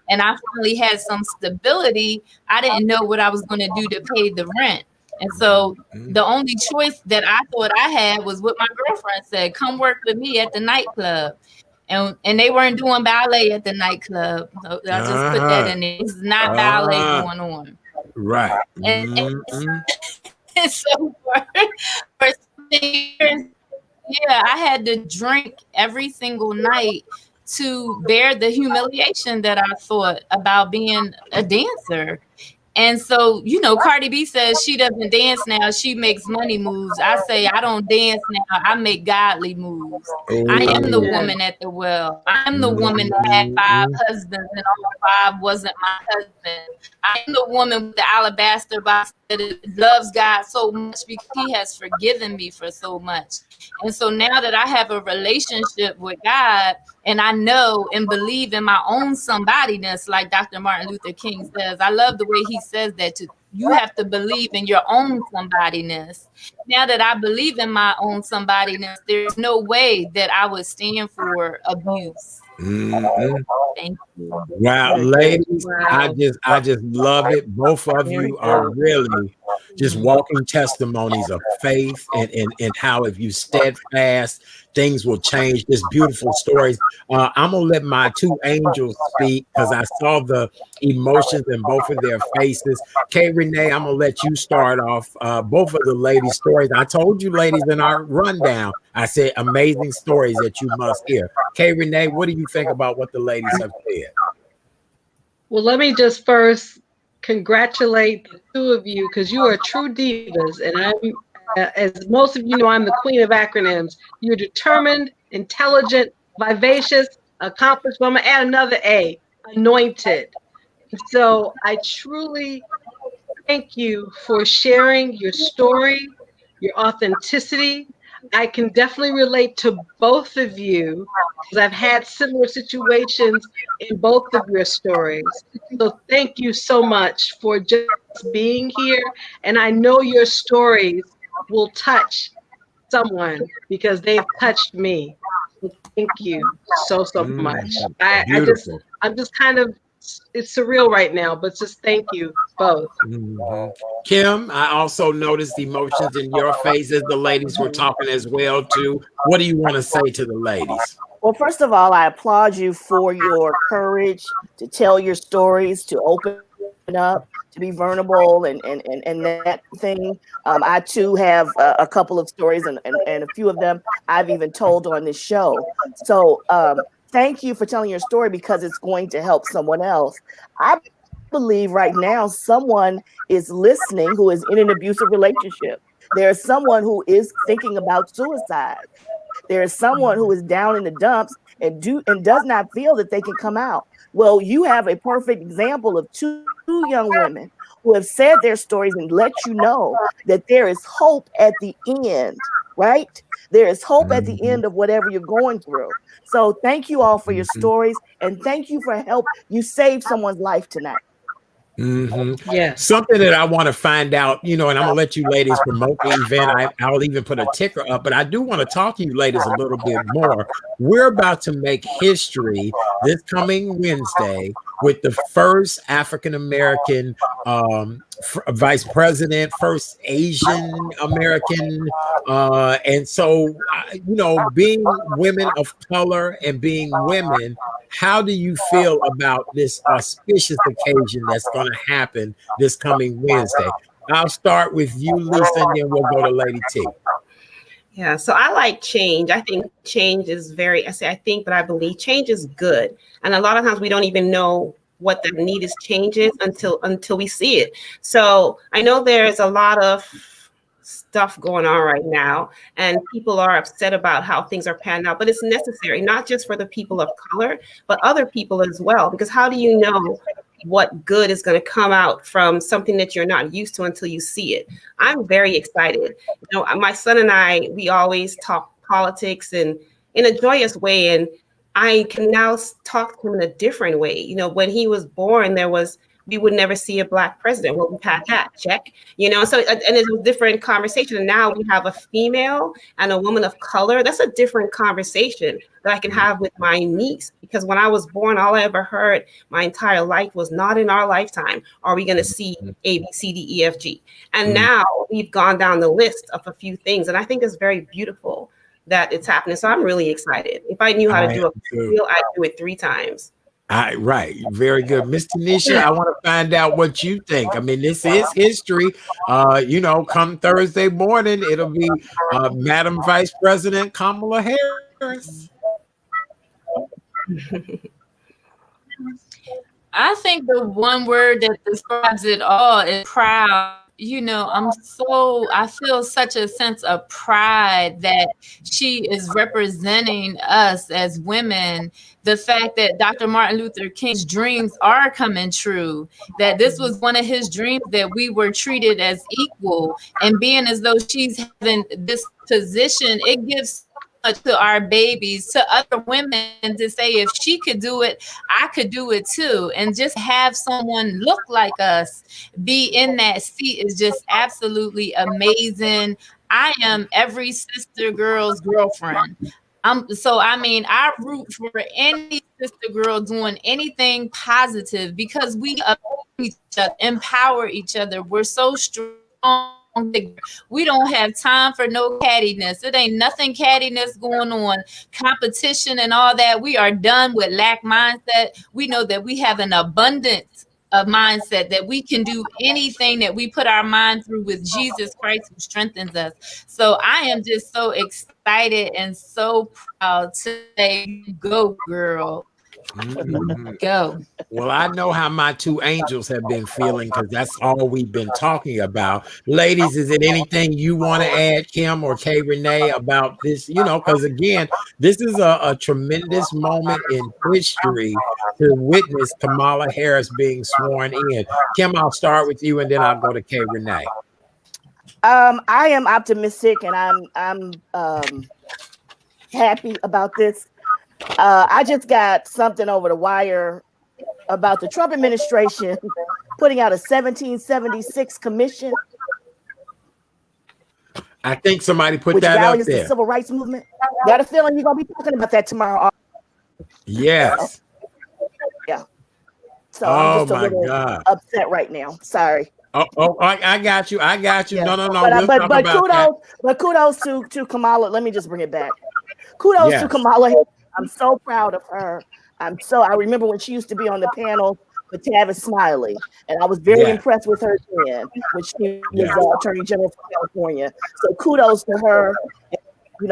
F: and I finally had some stability, I didn't know what I was going to do to pay the rent. And so the only choice that I thought I had was what my girlfriend said, come work with me at the nightclub. And they weren't doing ballet at the nightclub. So I just put that in there. It's not ballet going on.
B: Right.
F: And so for 16 years, yeah, I had to drink every single night to bear the humiliation that I thought about being a dancer. And so, you know, Cardi B says she doesn't dance now, she makes money moves. I say I don't dance now, I make godly moves. I am the woman at the well. I am the woman that had 5 husbands and all 5 wasn't my husband. I am the woman with the alabaster box that loves God so much because he has forgiven me for so much. And so now that I have a relationship with God and I know and believe in my own somebodyness, like Dr. Martin Luther King says, I love the way he says that you have to believe in your own somebodyness. Now that I believe in my own somebodyness, there's no way that I would stand for abuse. Thank you.
B: Wow, ladies, wow. I just love it. Both of you are really just walking testimonies of faith and how if you steadfast, things will change. Just beautiful stories. I'm gonna let my 2 angels speak because I saw the emotions in both of their faces. Kay Renee, I'm gonna let you start off both of the ladies' stories. I told you, ladies, in our rundown, I said amazing stories that you must hear. Kay Renee, what do you think about what the ladies have said?
D: Well, let me just first congratulate the 2 of you because you are true divas. And I'm, as most of you know, I'm the queen of acronyms. You're determined, intelligent, vivacious, accomplished. Well, I'm going to add another A, anointed. So I truly thank you for sharing your story, your authenticity. I can definitely relate to both of you because I've had similar situations in both of your stories. So thank you so much for just being here. And I know your stories will touch someone because they've touched me. So thank you so much. I'm just kind of, it's surreal right now, but just thank you both.
B: Kim, I also noticed emotions in your faces. The ladies were talking as well too. What do you want to say to the ladies?
A: Well, first of all, I applaud you for your courage to tell your stories, to open up, to be vulnerable, and that thing. I too have a couple of stories, and a few of them I've even told on this show. So thank you for telling your story because it's going to help someone else. I believe right now someone is listening who is in an abusive relationship. There's someone who is thinking about suicide. There is someone who is down in the dumps and does not feel that they can come out. Well, you have a perfect example of 2 two young women who have said their stories and let you know that there is hope at the end, right? There is hope at the end of whatever you're going through. So thank you all for your stories, and thank you for help. You saved someone's life tonight.
D: Yes.
B: Something that I want to find out, and I'm gonna let you ladies promote the event. I'll even put a ticker up, but I do want to talk to you ladies a little bit more. We're about to make history this coming Wednesday with the first African American vice president, first Asian American, and so being women of color and being women. How do you feel about this auspicious occasion that's going to happen this coming Wednesday? I'll start with you, Lisa, and then we'll go to Lady T.
E: Yeah, so I like change. I think change is I think, but I believe change is good. And a lot of times we don't even know what the needed change is until we see it. So I know there's a lot of stuff going on right now, and people are upset about how things are panned out, but it's necessary, not just for the people of color, but other people as well, because how do you know what good is going to come out from something that you're not used to until you see it? I'm very excited. My son and I, we always talk politics and in a joyous way, and I can now talk to him in a different way. When he was born, we would never see a Black president. Well, we had that, check. So, and it's a different conversation. And now we have a female and a woman of color. That's a different conversation that I can have with my niece. Because when I was born, all I ever heard my entire life was, not in our lifetime are we going to see A, B, C, D, E, F, G. And now we've gone down the list of a few things. And I think it's very beautiful that it's happening. So I'm really excited. If I knew how to do a reel, I'd do it 3 times.
B: Right. Very good. Miss Tanisha, I want to find out what you think. I mean, this is history. Come Thursday morning, it'll be Madam Vice President Kamala Harris.
F: I think the one word that describes it all is proud. I feel such a sense of pride that she is representing us as women. The fact that Dr. Martin Luther King's dreams are coming true, that this was one of his dreams, that we were treated as equal, and being as though she's having this position, it gives to our babies, to other women, to say, if she could do it, I could do it too. And just have someone look like us be in that seat is just absolutely amazing. I am every sister girl's girlfriend. I root for any sister girl doing anything positive, because we empower each other. We're so strong. We don't have time for no cattiness. It ain't nothing cattiness going on. Competition and all that. We are done with lack mindset. We know that we have an abundance of mindset, that we can do anything that we put our mind through with Jesus Christ who strengthens us. So I am just so excited and so proud to say, go girl. Go.
B: Well, I know how my 2 angels have been feeling, because that's all we've been talking about. Ladies, is it anything you want to add, Kim or Kay Renee, about this? Because again, this is a tremendous moment in history to witness Kamala Harris being sworn in. Kim, I'll start with you, and then I'll go to Kay Renee.
A: I am optimistic, and I'm happy about this. I just got something over the wire about the Trump administration putting out a 1776 commission.
B: I think somebody put that up there.
A: The civil rights movement. Got a feeling you're going to be talking about that tomorrow.
B: Yes.
A: Yeah. So I'm just a little upset right now. Sorry.
B: I got you. Yeah. No.
A: But kudos to Kamala. Let me just bring it back. Kudos to Kamala. I'm so proud of her. I remember when she used to be on the panel with Tavis Smiley, and I was very impressed with her then when she was Attorney General for California. So kudos to her.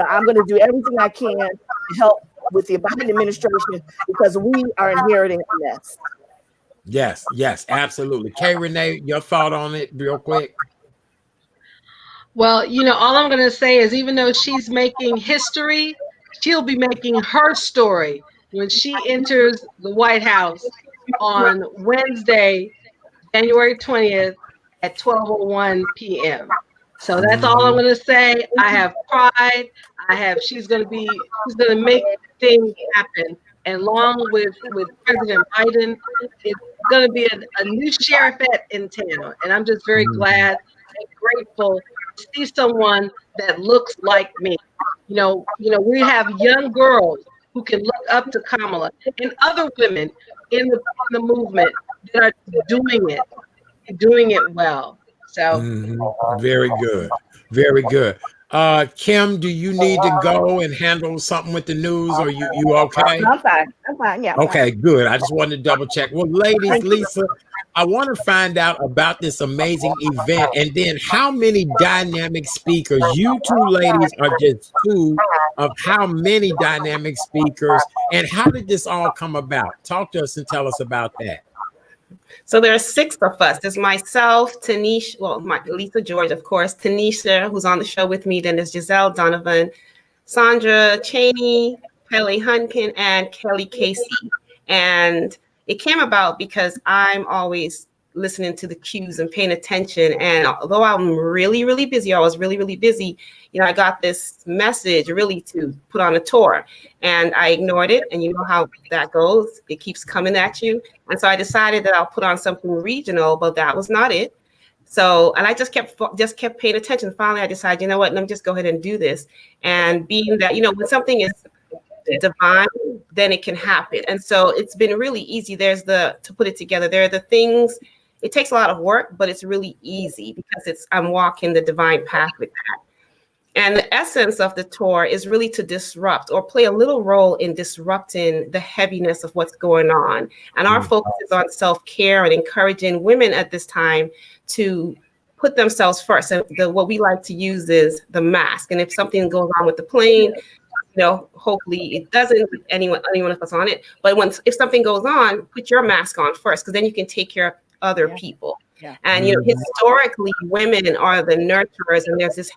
A: I'm going to do everything I can to help with the Biden administration, because we are inheriting a mess.
B: Yes, absolutely. Kay Renee, your thought on it real quick?
D: Well, all I'm going to say is, even though she's making history, she'll be making her story when she enters the White House on Wednesday, January 20th at 12:01 p.m. So that's all I'm going to say. I have pride. She's going to make things happen. And along with President Biden, it's going to be a new sheriff in town. And I'm just very glad and grateful to see someone that looks like me. We have young girls who can look up to Kamala and other women in the movement that are doing it well. So
B: very good. Very good. Kim, do you need to go and handle something with the news, or you okay?
A: I'm fine. Yeah.
B: Okay, good. I just wanted to double check. Well, ladies, Lisa, I want to find out about this amazing event, and then how many dynamic speakers. You two ladies are just two of how many dynamic speakers, and how did this all come about? Talk to us and tell us about that.
E: So there are 6 of us. There's myself, Tanisha, Lisa George, of course, Tanisha, who's on the show with me. Then there's Giselle Donovan, Sandra Cheney, Pele Hunkin, and Kelly Casey. And it came about because I'm always listening to the cues and paying attention. And although I'm really, really busy, I was really, really busy, I got this message really to put on a tour, and I ignored it. And you know how that goes. It keeps coming at you. And so I decided that I'll put on something regional, but that was not it. So, and I just kept paying attention. Finally, I decided, you know what, let me just go ahead and do this. And being that, when something is divine, then it can happen. And so it's been really easy. To put it together. There are the things, it takes a lot of work, but it's really easy because I'm walking the divine path with that. And the essence of the tour is really to disrupt or play a little role in disrupting the heaviness of what's going on. And our focus is on self-care and encouraging women at this time to put themselves first. And what we like to use is the mask. And if something goes on with the plane, hopefully it doesn't with anyone of us on it. But if something goes on, put your mask on first, because then you can take care of other people.
A: Yeah.
E: And historically, women are the nurturers, and there's this,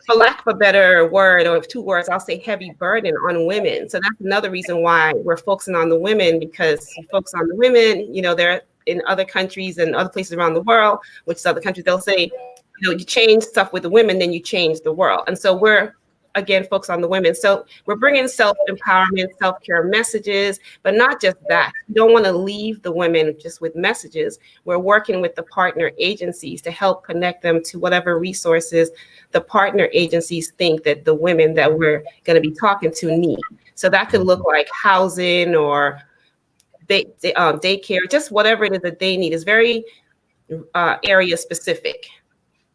E: for lack of a better word, or 2 words, I'll say heavy burden on women. So that's another reason why we're focusing on the women, because you focus on the women, they're in other countries and other places around the world, which is other countries, they'll say, you change stuff with the women, then you change the world. And so we're, again, focus on the women. So we're bringing self-empowerment, self-care messages, but not just that. We don't want to leave the women just with messages. We're working with the partner agencies to help connect them to whatever resources the partner agencies think that the women that we're going to be talking to need. So that could look like housing or daycare, just whatever it is that they need. Is very area specific.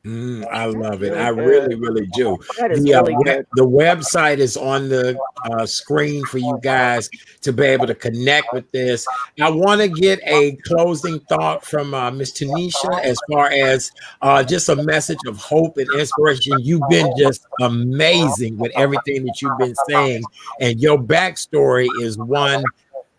B: I love it. I really, really do.
A: That is really good.
B: The website is on the screen for you guys to be able to connect with this. I want to get a closing thought from Ms. Tanisha as far as just a message of hope and inspiration. You've been just amazing with everything that you've been saying, and your backstory is one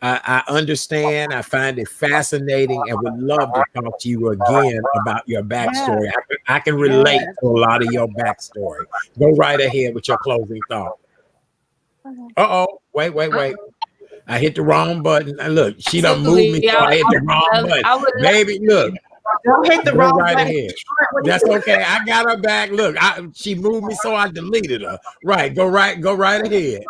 B: I understand. I find it fascinating, and would love to talk to you again about your backstory. I can relate to a lot of your backstory. Go right ahead with your closing thought. Wait. I hit the wrong button. Look, she done moved me, so I hit the wrong button. Baby, look.
E: Don't hit the wrong
B: right
E: button.
B: Ahead. That's okay. I got her back. Look, she moved me, so I deleted her. Right. Go right ahead.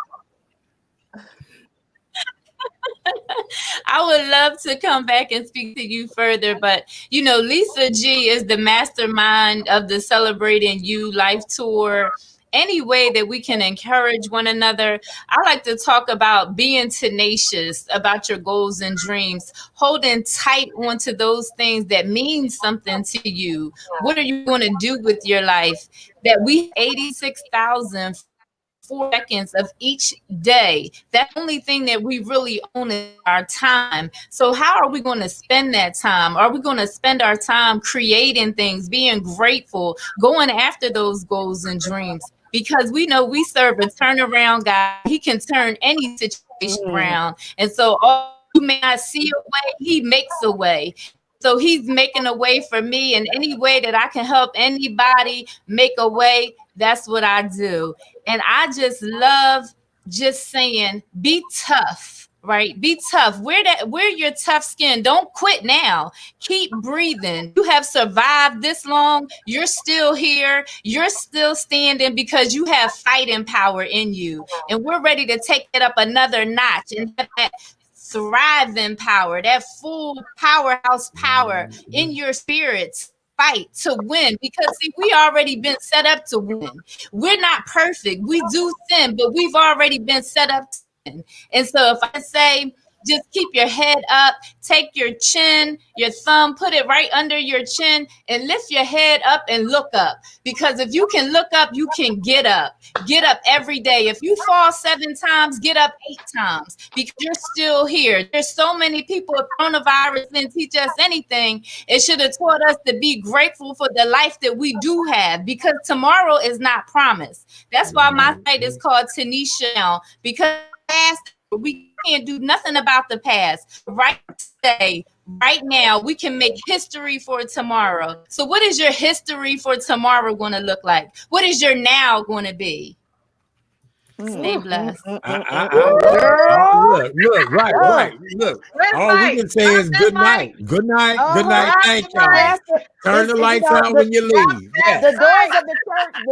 F: I would love to come back and speak to you further, but Lisa G is the mastermind of the Celebrating You Life Tour. Any way that we can encourage one another. I like to talk about being tenacious about your goals and dreams, holding tight onto those things that mean something to you. What are you going to do with your life? That we 86,000 seconds of each day. That only thing that we really own is our time. So how are we going to spend that time? Are we going to spend our time creating things, being grateful, going after those goals and dreams? Because we know we serve a turnaround God. He can turn any situation around. And so you may not see a way, he makes a way. So he's making a way for me, and any way that I can help anybody make a way, that's what I do. And I just love just saying, be tough, right? Be tough. Wear your tough skin. Don't quit now. Keep breathing. You have survived this long. You're still here. You're still standing because you have fighting power in you. And we're ready to take it up another notch and have that thriving power, that full powerhouse power in your spirits. Fight to win, because see, we already been set up to win. We're not perfect. We do sin, but we've already been set up to win. And so if I say, just keep your head up, take your chin, your thumb, put it right under your chin and lift your head up and look up. Because if you can look up, you can get up. Get up every day. If you fall 7 times, get up 8 times because you're still here. There's so many people, if coronavirus didn't teach us anything, it should have taught us to be grateful for the life that we do have, because tomorrow is not promised. That's why my site is called Tanisha now, because past, we can't do nothing about the past. Right today, right now, we can make history for tomorrow. So what is your history for tomorrow going to look like? What is your now going to be? Stay blessed.
B: Look, right. Look, all we can say is good night. Good night. Good night. Thank y'all. Turn the lights out when you leave. Yes.
A: The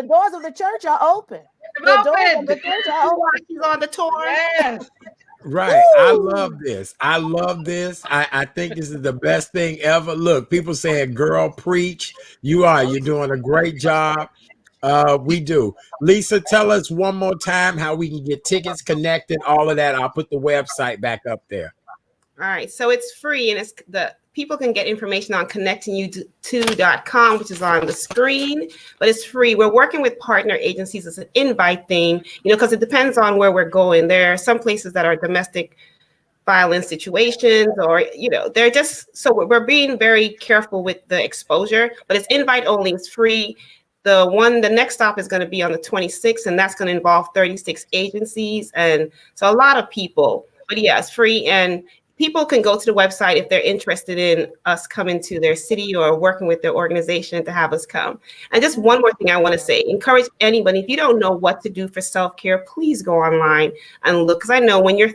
A: doors of the church are open. The doors of the church are open.
E: She's on the tour.
A: Yes.
B: Right. Woo! I love this. I think this is the best thing ever. Look, people saying, girl, preach. You're doing a great job. We do. Lisa, tell us one more time how we can get tickets, connected, all of that. I'll put the website back up there.
E: All right. So it's free, and it's people can get information on connectingyou2.com, which is on the screen, but it's free. We're working with partner agencies. It's an invite thing, because it depends on where we're going. There are some places that are domestic violence situations, or, they're just, so we're being very careful with the exposure, but it's invite only. It's free. The next stop is going to be on the 26th, and that's going to involve 36 agencies. And so a lot of people, but yeah, it's free. And people can go to the website if they're interested in us coming to their city or working with their organization to have us come. And just one more thing I want to say, encourage anybody, if you don't know what to do for self-care, please go online and look. Because I know when you're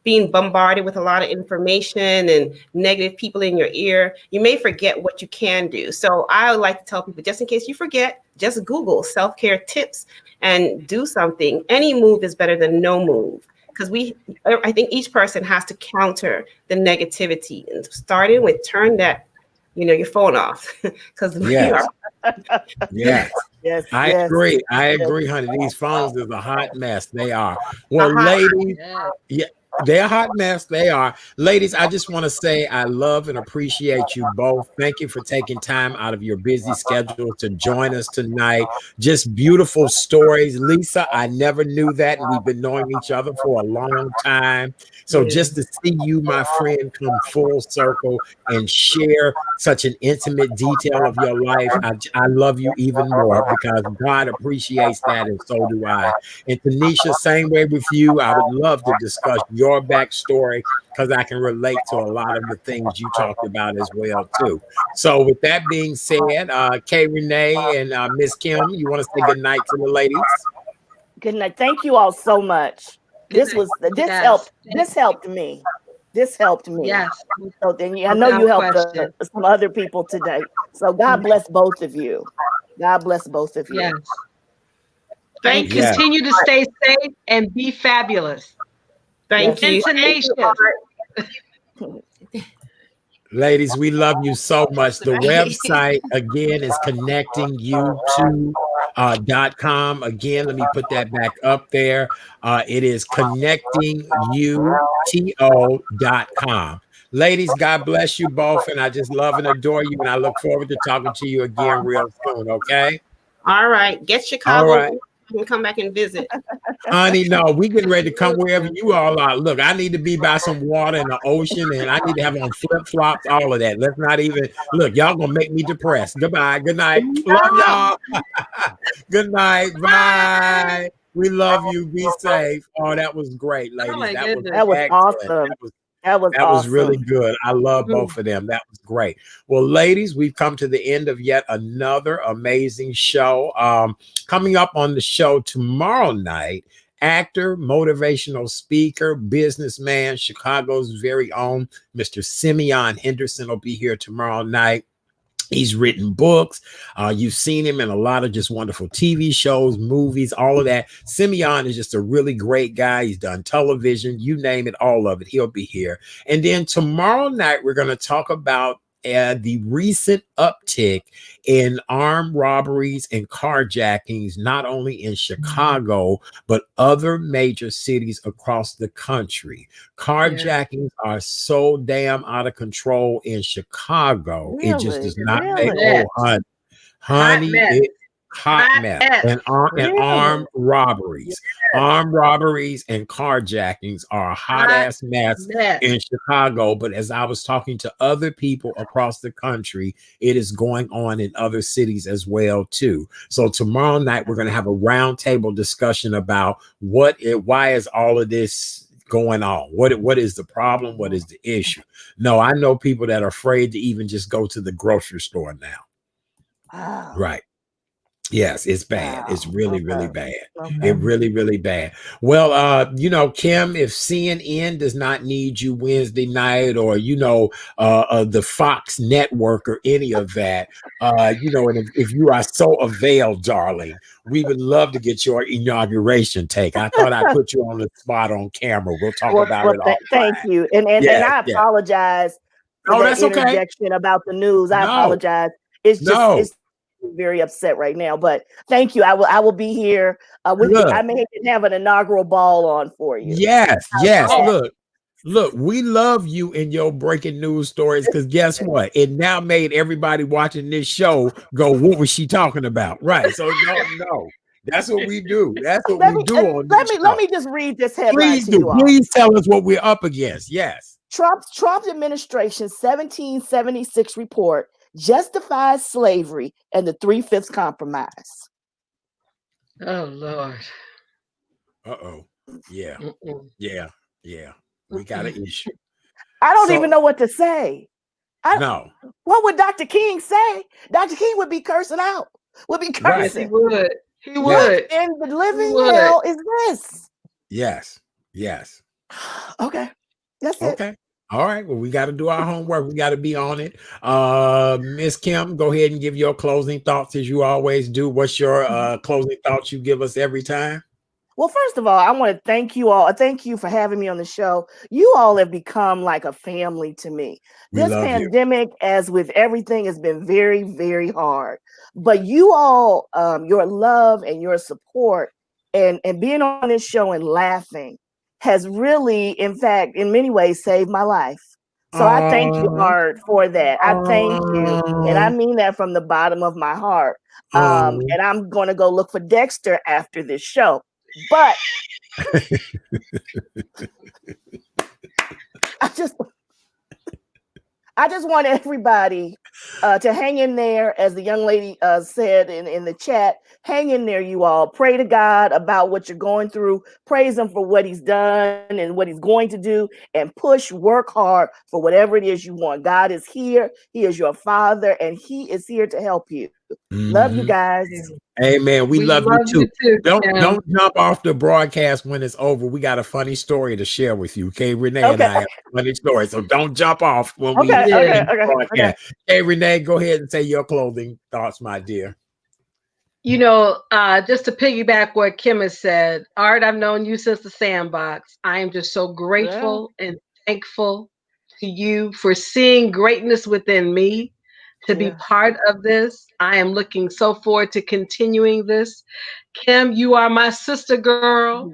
E: being bombarded with a lot of information and negative people in your ear, you may forget what you can do. So I would like to tell people, just in case you forget, just Google self-care tips and do something. Any move is better than no move. Because I think each person has to counter the negativity, and starting with turn that, your phone off. Because
B: yes.
A: Yes.
B: I agree, honey. These phones is a hot mess. They are. Well, ladies, they're a hot mess. They are. Ladies, I just want to say I love and appreciate you both. Thank you for taking time out of your busy schedule to join us tonight. Just beautiful stories. Lisa, I never knew that. And we've been knowing each other for a long time. So just to see you, my friend, come full circle and share such an intimate detail of your life, I love you even more, because God appreciates that, and so do I. And Tanisha, same way with you. I would love to discuss your backstory, because I can relate to a lot of the things you talked about as well too. So with that being said, Kay Renee and Miss Kim, you want to say good night to the ladies?
A: Good night. Thank you all so much. This helped me. This helped me.
D: Yes.
A: So then I know you helped some other people today. So God bless both of you. God bless both of you.
D: Yes. Thank you. Continue to stay safe and be fabulous.
E: Thank you.
B: Ladies, we love you so much. The website, again, is connectingyou2.com. Again, let me put that back up there. It is connectingyou2.com. Ladies, God bless you both, and I just love and adore you, and I look forward to talking to you again real soon, okay?
E: All right. Get Chicago. All right. And come back and visit.
B: Honey, no, we getting ready to come wherever you all are. Look, I need to be by some water in the ocean, and I need to have on flip-flops, all of that. Let's not even look, y'all gonna make me depressed. Goodbye, good night. Love y'all. Good night. Bye. We love you. Be safe. Oh, that was great, ladies.
A: That was awesome. That was
B: really good. I love both of them. That was great. Well, ladies, we've come to the end of yet another amazing show. Coming up on the show tomorrow night actor, motivational speaker, businessman, Chicago's very own Mr. Simeon Henderson will be here tomorrow night. He's written books. You've seen him in a lot of just wonderful TV shows, movies, all of that. Simeon is just a really great guy. He's done television, you name it, all of it. He'll be here. And then tomorrow night, we're going to talk about the recent uptick in armed robberies and carjackings, not only in Chicago, but other major cities across the country. Carjackings are so damn out of control in Chicago. It just does not make, oh, honey, hot mess. And armed robberies. Armed robberies and carjackings are a hot ass mess in Chicago. But as I was talking to other people across the country, it is going on in other cities as too. So tomorrow night we're going to have a roundtable discussion about why is all of this going on? What is the problem? What is the issue? No, I know people that are afraid to even just go to the grocery store now.
A: Wow.
B: Right. Yes, it's bad. It's really, really bad. It really bad. Well, Kim, if CNN does not need you Wednesday night, or the Fox network or any of that, and if you are so availed, darling, we would love to get your inauguration take. I thought I put you on the spot on camera. We'll talk about it.
A: Thank you, and I apologize for that interjection about the news. I apologize. It's just it's very upset right now, but thank you. I will be here with you. I may have an inaugural ball on for you.
B: Yes. Look, we love you in your breaking news stories, because guess what? It now made everybody watching this show go, what was she talking about? Right. So no. That's what we do. That's what we do on this show.
A: Let me just read this headline to you all.
B: Please tell us what we're up against. Yes.
A: Trump's administration's 1776 report justifies slavery and the 3/5 compromise.
D: Oh Lord.
B: Uh-oh. Yeah. Yeah. We got an issue.
A: I don't even know what to say. What would Dr. King say? Dr. King would be cursing out. Would be cursing.
D: Right. He would.
A: And the living hell is this?
B: Yes.
A: Okay. That's it.
B: Okay. All right. Well, we got to do our homework. We got to be on it. Miss Kim, go ahead and give your closing thoughts as you always do. What's your closing thoughts you give us every time?
A: Well, first of all, I want to thank you all. Thank you for having me on the show. You all have become like a family to me. This pandemic, as with everything, has been very, very hard. But you all, your love and your support and being on this show and laughing has really, in fact, in many ways saved my life. So I thank you hard for that. I thank you. And I mean that from the bottom of my heart. And I'm going to go look for Dexter after this show. But I just want everybody to hang in there, as the young lady said in the chat. Hang in there, you all. Pray to God about what you're going through. Praise Him for what He's done and what He's going to do, and work hard for whatever it is you want. God is here. He is your Father, and He is here to help you. Love you guys.
B: Amen. We love you too. Don't jump off the broadcast when it's over. We got a funny story to share with you. Okay, Renee and I have a funny story. So don't jump off when we broadcast. Hey, Renee, go ahead and say your closing thoughts, my dear.
D: Just to piggyback what Kim has said, Art, I've known you since the Sandbox. I am just so grateful and thankful to you for seeing greatness within me. To be part of this. I am looking so forward to continuing this. Kim, you are my sister girl.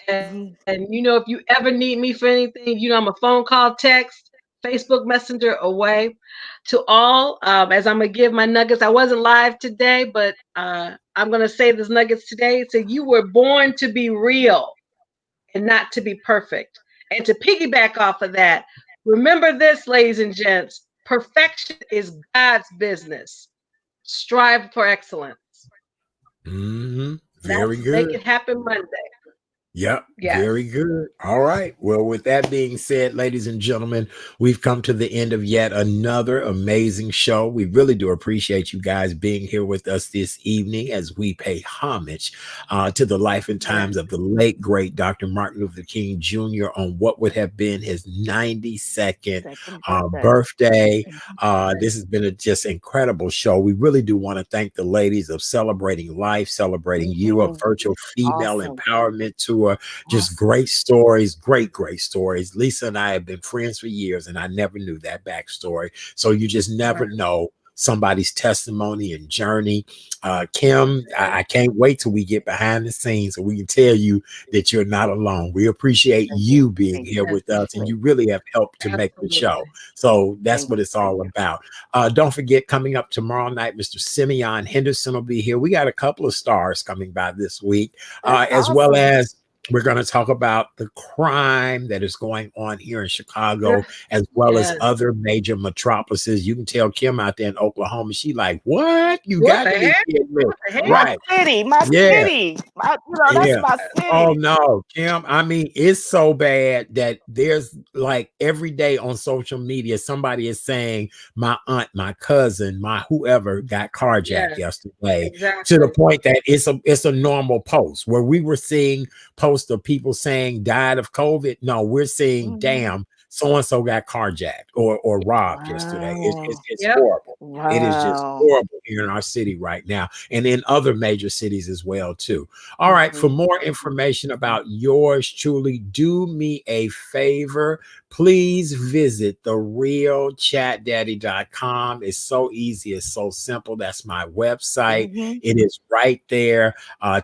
D: And if you ever need me for anything, I'm a phone call, text, Facebook Messenger away. To all, as I'm going to give my nuggets, I wasn't live today, but I'm going to say this nuggets today. So you were born to be real and not to be perfect. And to piggyback off of that, remember this, ladies and gents. Perfection is God's business. Strive for excellence.
B: Very good.
D: Make it happen Monday.
B: Yep.
D: Yes.
B: Very good. All right. Well, with that being said, ladies and gentlemen, we've come to the end of yet another amazing show. We really do appreciate you guys being here with us this evening as we pay homage to the life and times of the late, great Dr. Martin Luther King Jr. on what would have been his 92nd birthday. This has been a just incredible show. We really do want to thank the ladies of Celebrating Life, Celebrating You, a virtual female empowerment tour. Just great stories, great stories. Lisa and I have been friends for years, and I never knew that backstory. So you just never know somebody's testimony and journey. Kim, I can't wait till we get behind the scenes so we can tell you that you're not alone. We appreciate you being here with us, and you really have helped to make the show. So that's what it's all about. Don't forget, coming up tomorrow night, Mr. Simeon Henderson will be here. We got a couple of stars coming by this week, as well as we're going to talk about the crime that is going on here in Chicago, as well as other major metropolises. You can tell Kim out there in Oklahoma, she like, what? You got to be kidding me.
A: Right. My city. That's my city.
B: Oh, no, Kim. I mean, it's so bad that there's like every day on social media, somebody is saying my aunt, my cousin, my whoever got carjacked yesterday, to the point that it's a normal post where we were seeing posts of people saying died of COVID. No, we're seeing damn, so-and-so got carjacked or robbed yesterday. It's horrible. It is just horrible here in our city right now, and in other major cities as well too. All right, for more information about yours truly, do me a favor. Please visit therealchatdaddy.com. It's so easy. It's so simple. That's my website. It is right there.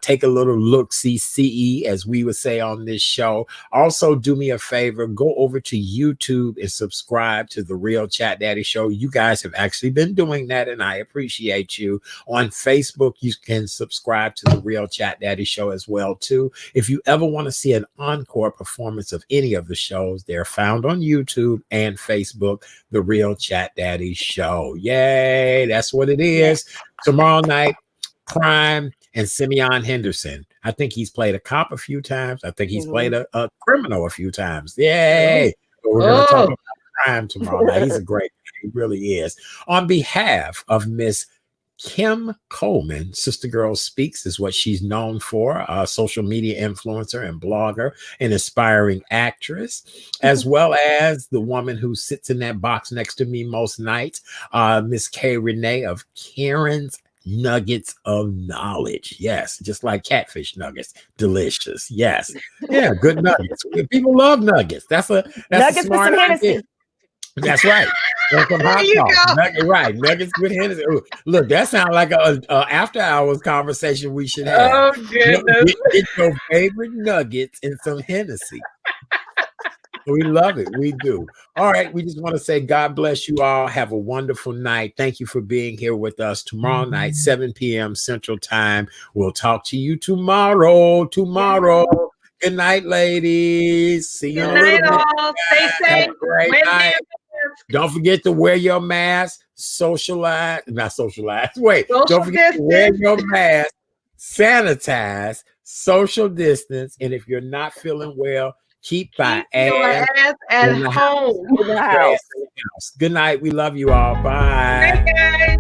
B: Take a little look-see, as we would say on this show. Also, do me a favor. Go over to YouTube and subscribe to The Real Chat Daddy Show. You guys have actually been doing that, and I appreciate you. On Facebook, you can subscribe to The Real Chat Daddy Show as well, too. If you ever want to see an encore performance of any of the shows, they're found on YouTube and Facebook, The Real Chat Daddy Show. Yay, that's what it is. Tomorrow night, crime and Simeon Henderson. I think he's played a cop a few times. I think he's played a criminal a few times. Yay. So we're going to talk about crime tomorrow night. He's a great guy. He really is. On behalf of Miss Kim Coleman, Sister Girl Speaks is what she's known for, a social media influencer and blogger, an aspiring actress, as well as the woman who sits in that box next to me most nights, Miss Kay Renee of Karen's Nuggets of Knowledge. Yes, just like catfish nuggets. Delicious. Yes. Yeah, good nuggets. People love nuggets. That's a smart idea. That's right. Right. Nuggets with Hennessy. Ooh, look, that sounds like a after hours conversation we should have.
C: Oh, goodness.
B: Get your favorite nuggets and some Hennessy. We love it. We do. All right. We just want to say God bless you all. Have a wonderful night. Thank you for being here with us tomorrow night, 7 p.m. Central Time. We'll talk to you tomorrow. Good night, ladies. See you in a little bit.
D: All. Stay safe.
B: Have a great night. Don't forget to wear your mask, don't forget to wear your mask, sanitize, social distance, and if you're not feeling well, keep your ass at home. Good night. We love you all. Bye.
D: Bye, guys.